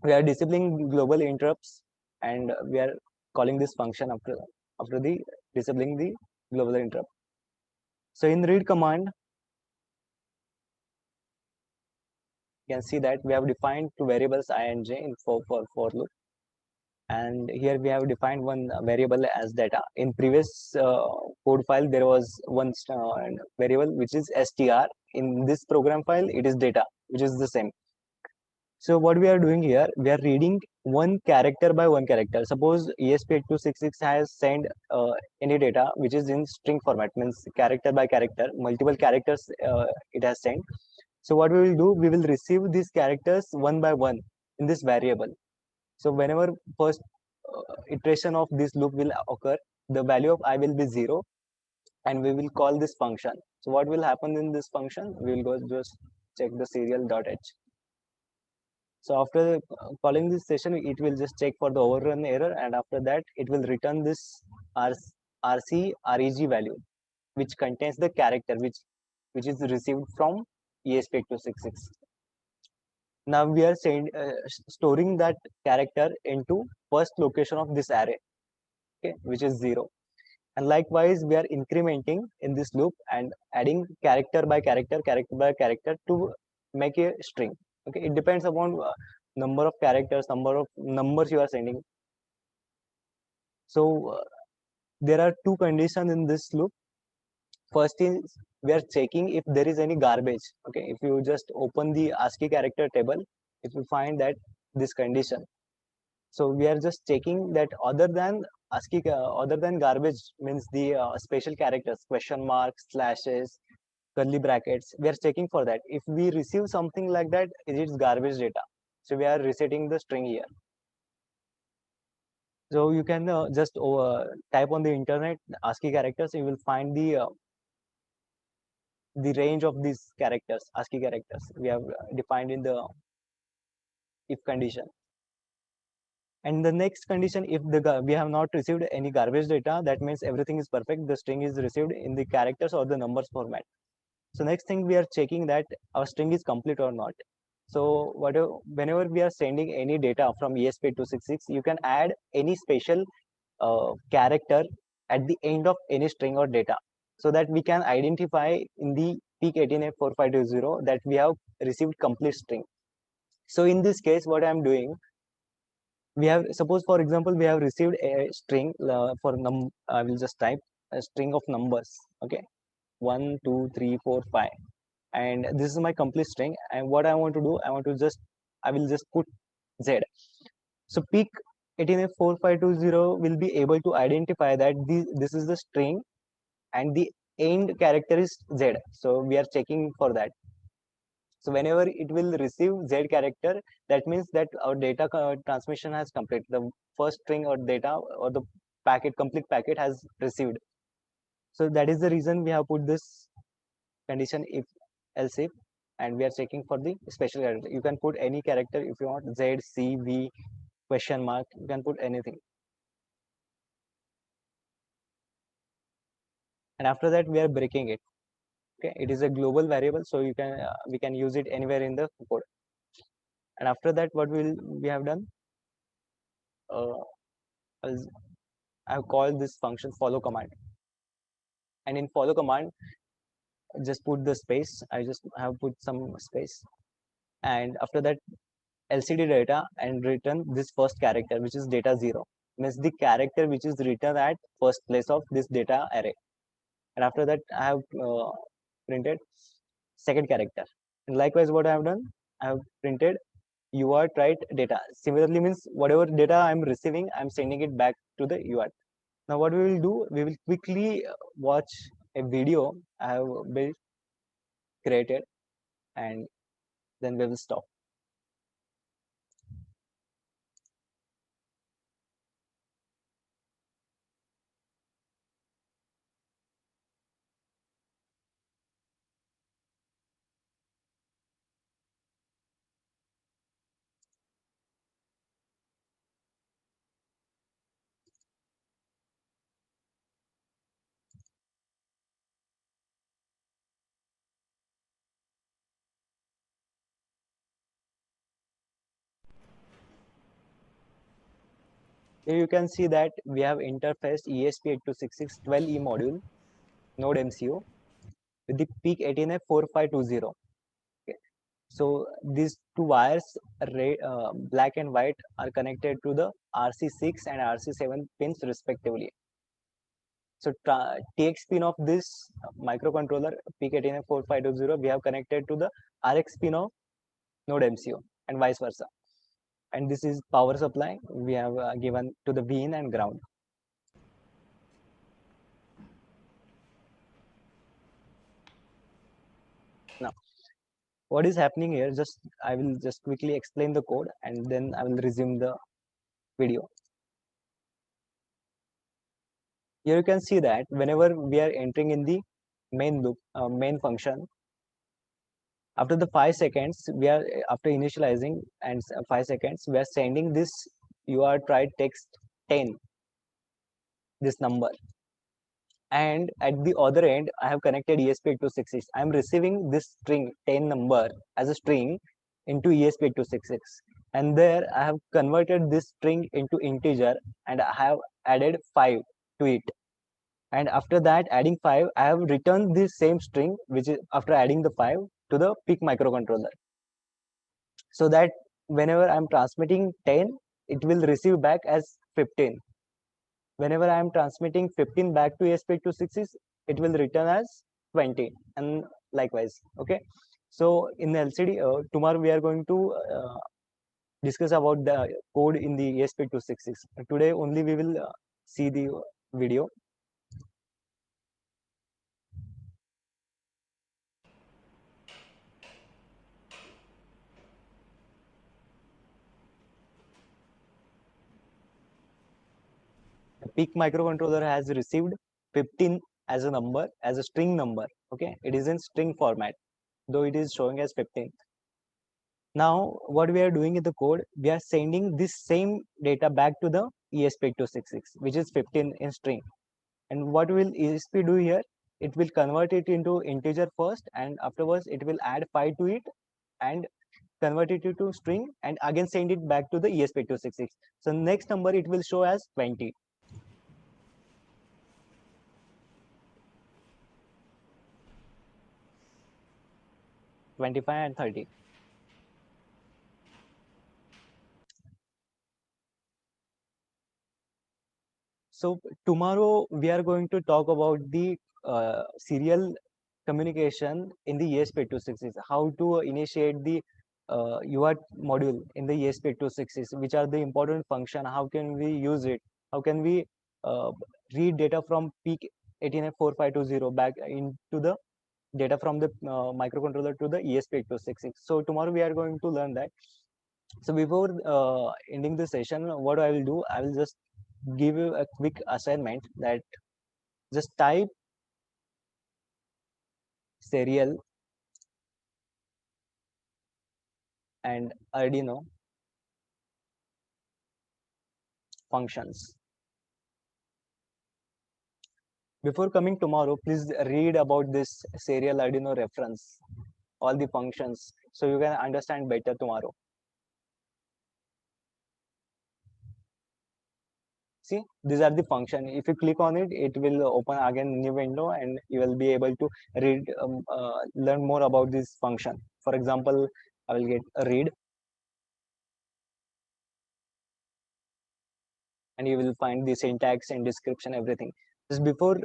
we are disabling global interrupts and we are calling this function after the disabling the global interrupt. So in read command, you can see that we have defined two variables I and j in for loop. And here we have defined one variable as data. In previous code file, there was one variable which is str. In this program file, it is data, which is the same. So what we are doing here, we are reading one character by one character. Suppose ESP8266 has sent any data which is in string format, means character by character, multiple characters it has sent. So what we will do, we will receive these characters one by one in this variable. So whenever first iteration of this loop will occur, the value of I will be 0 and we will call this function. So what will happen in this function? We will go just check the serial.h. So after calling this session, it will just check for the overrun error, and after that, it will return this RC REG value, which contains the character which is received from ESP8266. Now we are storing that character into first location of this array, okay, which is 0. And likewise, we are incrementing in this loop and adding character by character to make a string. Okay, it depends upon number of characters, number of numbers you are sending. So there are two conditions in this loop. first is we are checking if there is any garbage. Okay, if you just open the ASCII character table, if you find that this condition, so we are just checking that other than ASCII, other than garbage means the special characters, question marks, slashes, curly brackets, we are checking for that. If we receive something like that, it's garbage data. So we are resetting the string here. So you can just type on the internet ASCII characters, you will find the range of these characters, ASCII characters we have defined in the if condition. And the next condition, if we have not received any garbage data, that means everything is perfect. The string is received in the characters or the numbers format. So next thing we are checking that our string is complete or not. So whenever we are sending any data from ESP8266, you can add any special character at the end of any string or data, so that we can identify in the PEEK18F4520 that we have received complete string. So in this case, what I am doing, we have, suppose for example, we have received a string for I will just type a string of numbers. Okay, 1 2 3 4 5, and this is my complete string. And what I want to do, I will just put Z. So peak 18F4520 will be able to identify that this is the string and the end character is Z. So we are checking for that. So whenever it will receive Z character, that means that our data transmission has completed. The first string or data or the complete packet has received. So that is the reason we have put this condition if else if, and we are checking for the special character. You can put any character if you want, Z, C, V, question mark, you can put anything. And after that, we are breaking it. Okay, it is a global variable, so you can we can use it anywhere in the code. And after that, what we have done, I have called this function follow command, and in follow command, just put the space. I just have put some space, and after that, LCD data and return this first character, which is data 0, means the character which is written at first place of this data array. And after that, I have printed second character. And likewise, what I have done, I have printed UART write data. Similarly, means whatever data I'm receiving, I'm sending it back to the UART. Now, what we will do, we will quickly watch a video I have created, and then we will stop. Here you can see that we have interfaced ESP8266 12E module node MCU with the PEEK18F4520. Okay. So these two wires, black and white, are connected to the RC6 and RC7 pins respectively. So TX pin of this microcontroller PEEK18F4520 we have connected to the RX pin of node MCU and vice versa. And this is power supply we have given to the VIN and ground. Now, what is happening here, I will just quickly explain the code and then I will resume the video. Here you can see that whenever we are entering in the main loop, main function, after the 5 seconds, after initializing and 5 seconds, we are sending this UART write text 10, this number. And at the other end, I have connected ESP8266. I am receiving this string 10 number as a string into ESP8266. And there I have converted this string into integer and I have added 5 to it. And after that, adding 5, I have returned this same string, which is after adding the 5 to the PEEK microcontroller. So that whenever I'm transmitting 10, it will receive back as 15. Whenever I am transmitting 15 back to ESP8266, it will return as 20, and likewise. Okay, so in the LCD, tomorrow we are going to discuss about the code in the ESP266. Today only we will see the video. Peak microcontroller has received 15 as a number, as a string number. Okay, it is in string format, though it is showing as 15. Now, what we are doing in the code, we are sending this same data back to the ESP8266, which is 15 in string. And what will ESP do here? It will convert it into integer first, and afterwards it will add 5 to it and convert it into string, and again send it back to the ESP8266. So next number it will show as 20. $25 and $30. So tomorrow we are going to talk about the serial communication in the ESP8266, how to initiate the UART module in the ESP8266, which are the important function, how can we use it, how can we read data from peak 18F4520 back into the data from the microcontroller to the ESP8266. So tomorrow we are going to learn that. So before ending the session, what I will do, I will just give you a quick assignment that just type serial and Arduino functions. Before coming tomorrow, please read about this serial Arduino reference, all the functions, so you can understand better tomorrow. See, these are the function. If you click on it, it will open again new window, and you will be able to read, learn more about this function. For example, I will get a read, and you will find the syntax and description, everything. Just before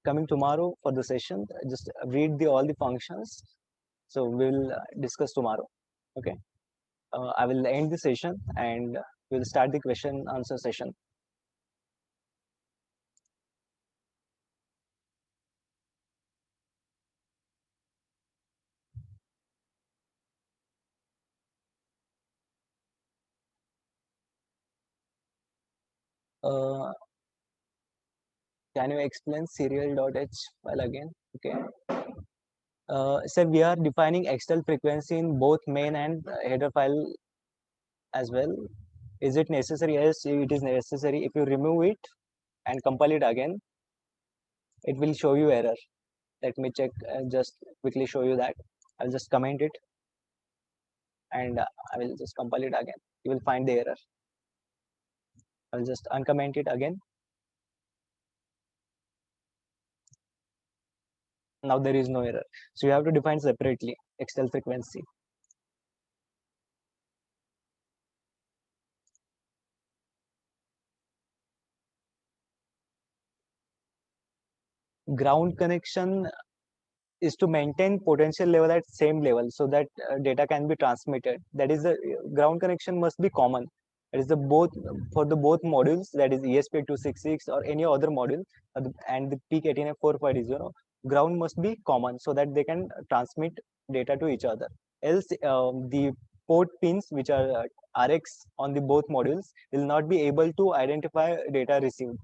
coming tomorrow for the session, just read the all the functions. So we will discuss tomorrow. Okay. I will end the session and we'll start the question answer session. Uh, can you explain serial.h file again? Okay. So we are defining external frequency in both main and header file as well. Is it necessary? Yes, it is necessary. If you remove it and compile it again, it will show you error. Let me check, just quickly show you that. I'll just comment it and I will just compile it again. You will find the error. I'll just uncomment it again. Now there is no error. So you have to define separately external frequency. Ground connection is to maintain potential level at same level so that data can be transmitted. That is the ground connection must be common. That is the both for the both modules, that is ESP266 or any other module, and the peak 18F4520. Ground must be common so that they can transmit data to each other. Else the port pins which are RX on the both modules will not be able to identify data received.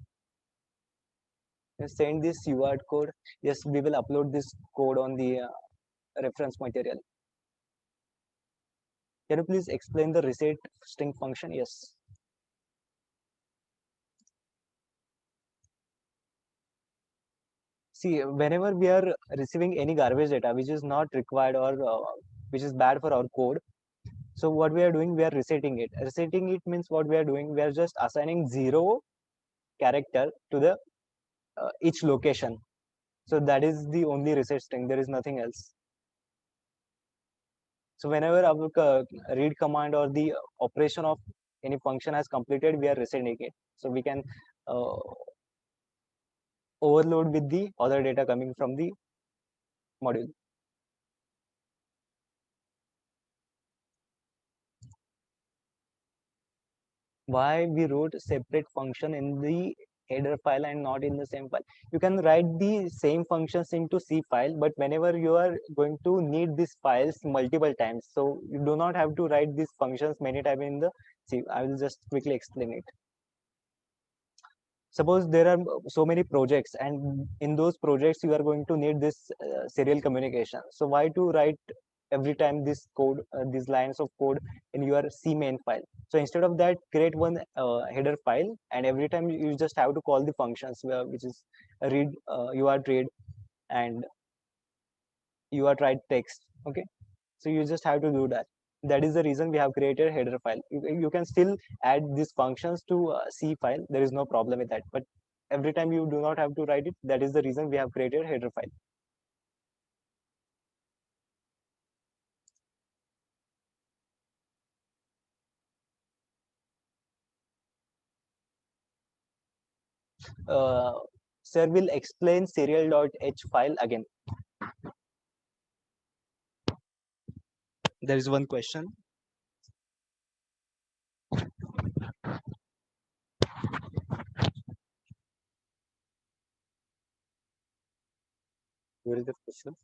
Send this UART code. Yes, we will upload this code on the reference material. Can you please explain the reset string function? Yes. See, whenever we are receiving any garbage data which is not required or which is bad for our code, so what we are doing, we are resetting it. Resetting it means what we are doing, we are just assigning 0 character to the each location. So that is the only reset string. There is nothing else. So whenever our read command or the operation of any function has completed, we are resetting it. So we can overload with the other data coming from the module. Why we wrote separate function in the header file and not in the same file? You can write the same functions into C file, but whenever you are going to need these files multiple times, so you do not have to write these functions many times in the C. I will just quickly explain it. Suppose there are so many projects, and in those projects you are going to need this serial communication. So why to write every time this code, these lines of code in your C main file? So instead of that, create one header file, and every time you just have to call the functions, which is read, read, and write text. Okay, so you just have to do that. That is the reason we have created a header file. You can still add these functions to C file. There is no problem with that. But every time you do not have to write it. That is the reason we have created a header file. Sir will explain serial.h file again. There is one question. Where is the question?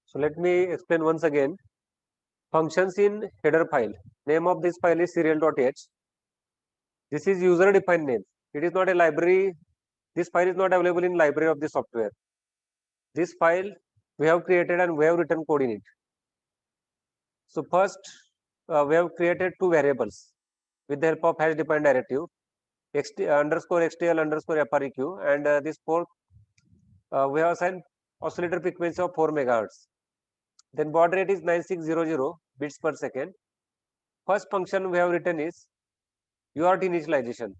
So let me explain once again. Functions in header file. Name of this file is serial.h. This is user defined name. It is not a library. This file is not available in library of the software. This file we have created and we have written code in it. So first we have created two variables with the help of hash defined directive underscore xtl underscore freq, and this fourth we have assigned oscillator frequency of 4 megahertz. Then baud rate is 9600 bits per second. First function we have written is UART initialization.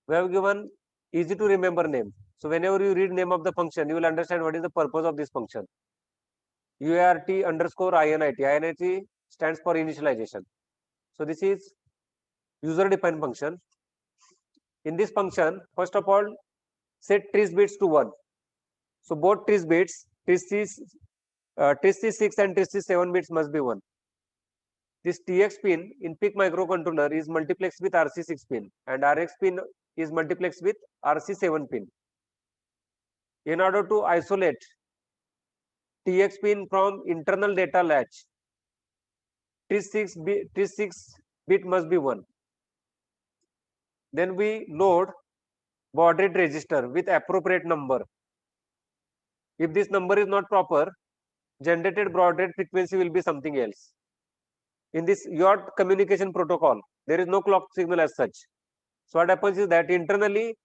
We have given easy to remember name. So whenever you read name of the function, you will understand what is the purpose of this function. UART underscore INIT. INIT stands for initialization. So this is user defined function. In this function, first of all, set tris bits to 1. So both tris bits, tris6 and tris7 bits must be 1. This TX pin in PIC microcontroller is multiplexed with RC6 pin, and RX pin is multiplexed with RC7 pin. In order to isolate TX pin from internal data latch, tris6 bit must be 1. Then we load baud rate register with appropriate number. If this number is not proper, generated baud rate frequency will be something else. In this UART communication protocol, there is no clock signal as such. So what happens is that internally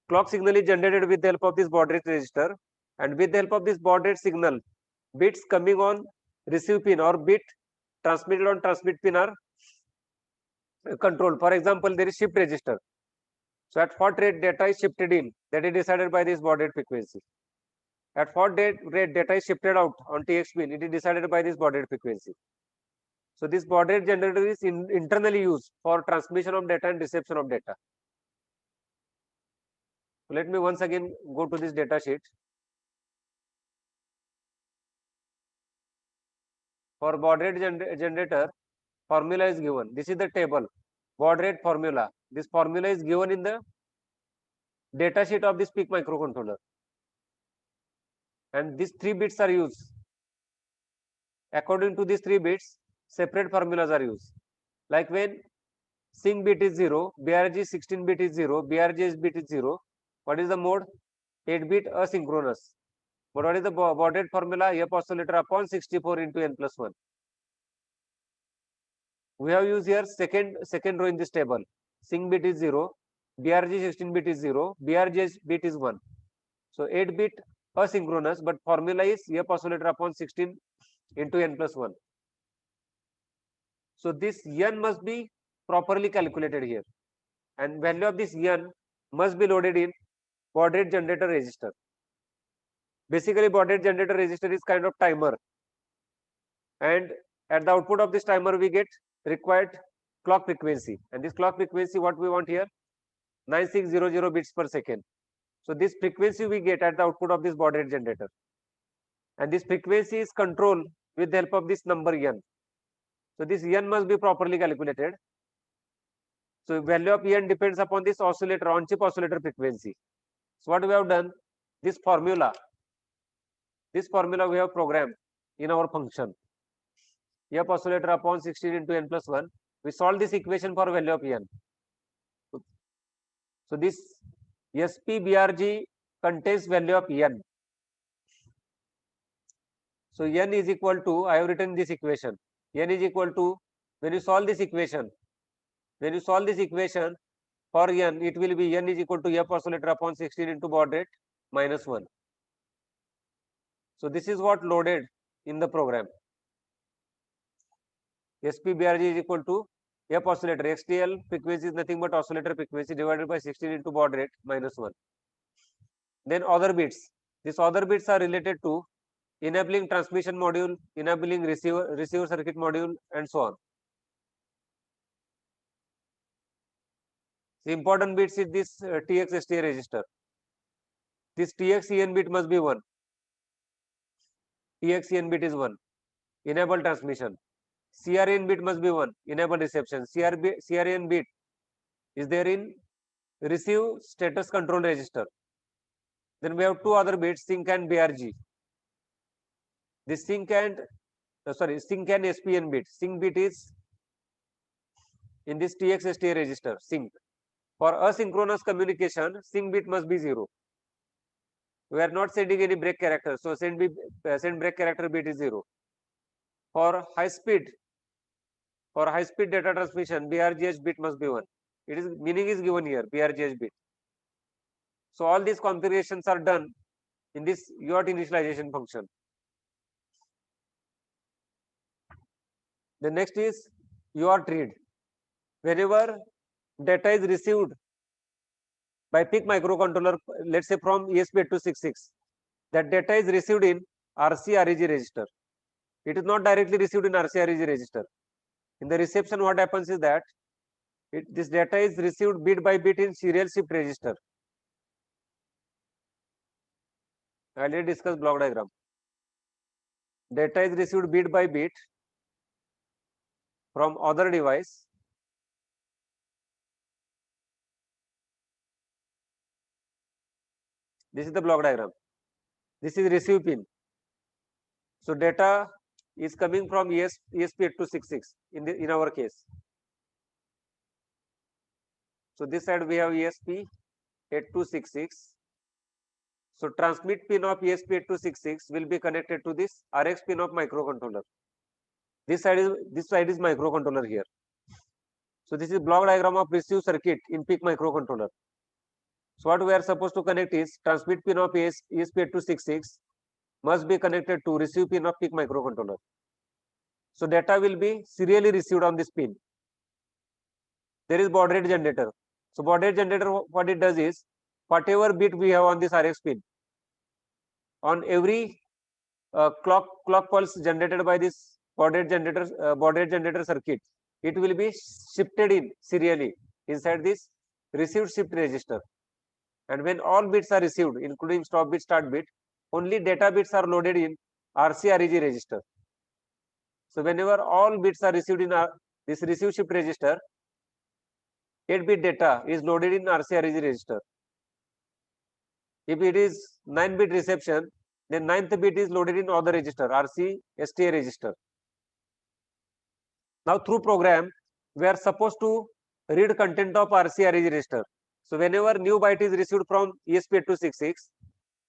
clock signal is generated with the help of this baud rate register, and with the help of this baud rate signal, bits coming on receive pin or bit transmitted on transmit pin are controlled. For example, there is shift register. So at what rate data is shifted in, that is decided by this baud rate frequency. At what rate data is shifted out on TX pin, it is decided by this baud rate frequency. So this baud rate generator is internally used for transmission of data and reception of data. So let me once again go to this data sheet. For baud rate generator, formula is given. This is the table, baud rate formula. This formula is given in the data sheet of this PIC microcontroller. And these 3 bits are used. According to these 3 bits, separate formulas are used. Like when sync bit is 0, BRG 16 bit is 0, BRG bit is 0. What is the mode? 8 bit asynchronous. But what is the baud rate formula? F oscillator upon 64 into n plus 1. We have used here second row in this table. Sync bit is 0, BRG 16 bit is 0, BRG bit is 1. So 8 bit asynchronous, but formula is F oscillator upon 16 into n plus 1. So this n must be properly calculated here, and value of this n must be loaded in baud rate generator register. Basically, baud rate generator register is kind of timer, and at the output of this timer we get required clock frequency, and this clock frequency, what we want here, 9600 bits per second. So this frequency we get at the output of this baud rate generator, and this frequency is controlled with the help of this number n. So this n must be properly calculated. So value of n depends upon this oscillator, on chip oscillator frequency. So what we have done, this formula we have programmed in our function, f oscillator upon 16 into n plus 1. We solve this equation for value of n. So this SPBRG contains value of n. So n is equal to, I have written this equation, n is equal to, when you solve this equation for n, it will be n is equal to f oscillator upon 16 into baud rate minus 1. So this is what loaded in the program. SPBRG is equal to f oscillator, XTL frequency is nothing but oscillator frequency divided by 16 into baud rate minus 1. Then other bits. These other bits are related to enabling transmission module, enabling receiver circuit module, and so on. The important bits is this TX STA register. This TX EN bit must be 1. TX EN bit is 1. Enable transmission. CRN bit must be 1. Enable reception. CRN bit is there in receive status control register. Then we have two other bits, sync and BRG. This sync and SPN bit. Sync bit is in this TX STA register, sync. For asynchronous communication, sync bit must be 0. We are not sending any break character, so send break character bit is 0. For high speed data transmission, BRGH bit must be 1. It is meaning is given here, BRGH bit. So all these configurations are done in this UART initialization function. The next is UART read. Whenever data is received by PIC microcontroller, let's say from ESP8266, that data is received in RC-REG register. It is not directly received in RC-REG register. In the reception, what happens is that this data is received bit by bit in serial shift register. I already discussed block diagram. Data is received bit by bit from other device. This is the block diagram. This is receive pin. So data is coming from ESP8266 in our case. So this side we have ESP8266. So transmit pin of ESP8266 will be connected to this RX pin of microcontroller. This side is microcontroller here. So this is block diagram of receive circuit in PIC microcontroller. So what we are supposed to connect is transmit pin of ESP8266 must be connected to receive pin of PIC microcontroller. So data will be serially received on this pin. There is baud rate generator. So baud rate generator, what it does is, whatever bit we have on this RX pin, on every clock pulse generated by this baud rate generator circuit, it will be shifted in serially inside this received shift register. And when all bits are received, including stop bit, start bit, only data bits are loaded in RC-REG register. So whenever all bits are received in this receive shift register, 8-bit data is loaded in RC-REG register. If it is 9-bit reception, then 9th bit is loaded in other register, RC-STA register. Now through program, we are supposed to read content of RC-REG register. So whenever new byte is received from ESP8266,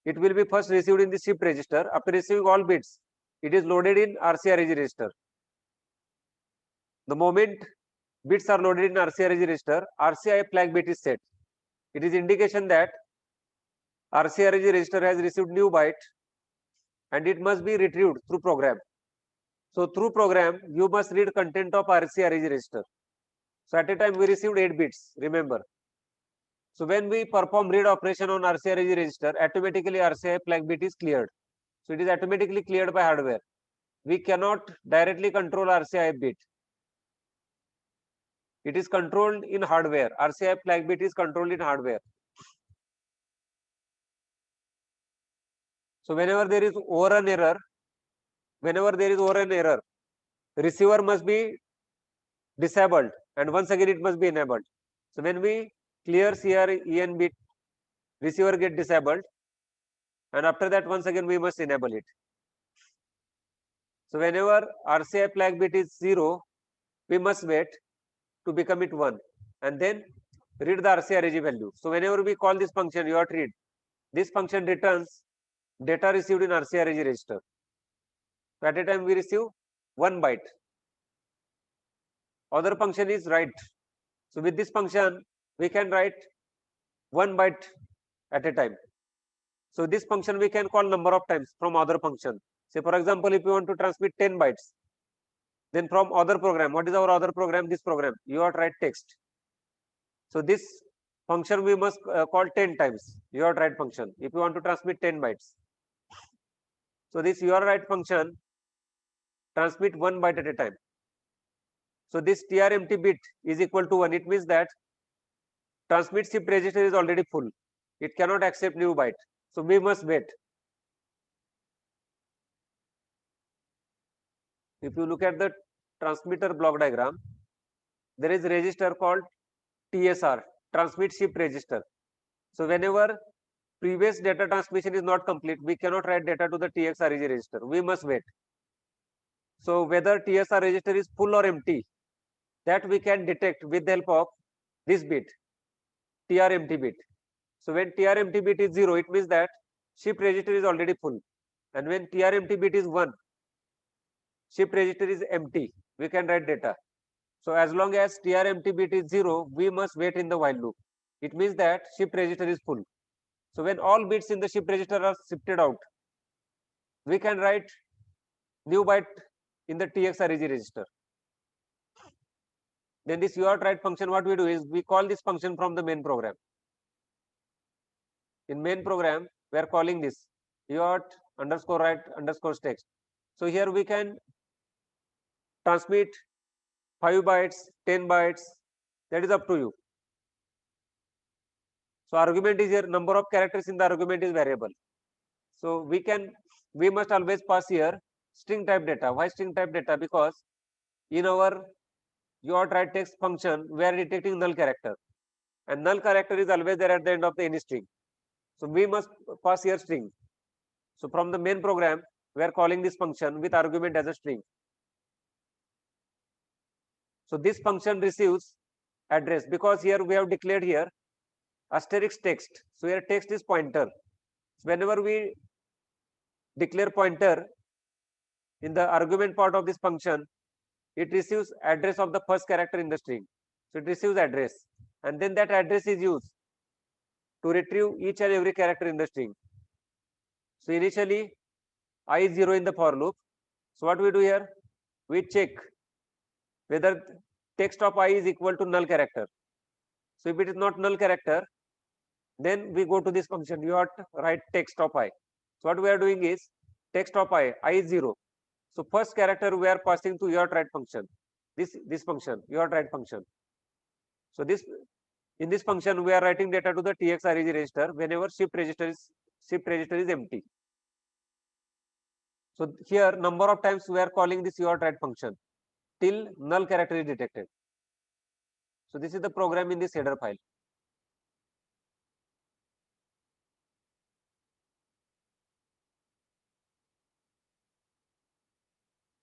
it will be first received in the shift register. After receiving all bits, it is loaded in RC-REG register. The moment bits are loaded in RC-REG register, RCI flag bit is set. It is indication that RC-REG register has received new byte and it must be retrieved through program. So through program, you must read content of RC-REG register. So at a time we received 8 bits, remember. So when we perform read operation on RC-REG register, automatically RCI flag bit is cleared. So it is automatically cleared by hardware. We cannot directly control RCI bit. It is controlled in hardware. RCI flag bit is controlled in hardware. So whenever there is overrun error, receiver must be disabled and once again it must be enabled. So when we clear CREN bit, receiver get disabled, and after that once again we must enable it. So whenever RCI flag bit is 0, we must wait to become it 1 and then read the RCI reg value. So whenever we call this function, you have to read. This function returns data received in RCI reg register. So at a time we receive 1 byte. Other function is write. So with this function, we can write 1 byte at a time. So this function we can call number of times from other function. Say for example, if you want to transmit 10 bytes, then from other program, what is our other program? This program, you have to write text. So this function we must call 10 times. You have to write function if you want to transmit 10 bytes. So this your write function transmit 1 byte at a time. So this TRMT bit is equal to 1. It means that transmit shift register is already full. It cannot accept new byte. So we must wait. If you look at the transmitter block diagram, there is a register called TSR, transmit shift register. So whenever previous data transmission is not complete, we cannot write data to the TXREG register. We must wait. So whether TSR register is full or empty, that we can detect with the help of this bit, TRMT bit. So when TRMT bit is 0, it means that shift register is already full. And when TRMT bit is 1, shift register is empty. We can write data. So as long as TRMT bit is 0, we must wait in the while loop. It means that shift register is full. So when all bits in the shift register are shifted out, we can write new byte in the TXREG register. Then this UART function, what we do is we call this function from the main program. In main program, we are calling this UART underscore write underscore text. So here we can transmit 5 bytes, 10 bytes, that is up to you. So argument is here, number of characters in the argument is variable. So we must always pass here string type data. Why string type data? Because in our UART write text function, we are detecting null character. And null character is always there at the end of the any string. So we must pass here string. So from the main program, we are calling this function with argument as a string. So this function receives address because here we have declared here asterisk text. So here text is pointer. So whenever we declare pointer in the argument part of this function, it receives address of the first character in the string. So it receives address, and then that address is used to retrieve each and every character in the string. So initially I is 0 in the for loop. So what we do here? We check whether text of I is equal to null character. So if it is not null character, then we go to this function. You have to write text of I. So what we are doing is text of I is 0. So first character we are passing to your write function. This function, your write function. So in this function we are writing data to the TXREG register whenever shift register is empty. So here number of times we are calling this your write function till null character is detected. So this is the program in this header file.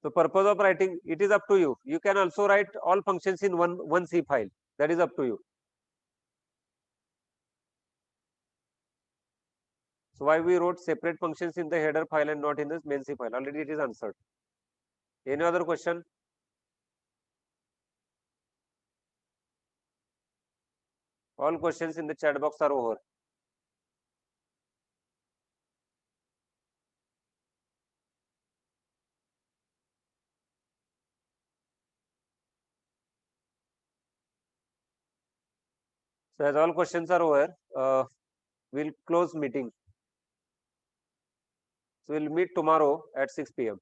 So purpose of writing, it is up to you. You can also write all functions in one C file. That is up to you. So why we wrote separate functions in the header file and not in this main C file? Already it is answered. Any other question? All questions in the chat box are over. So as all questions are over, we'll close meeting. So we'll meet tomorrow at 6 p.m.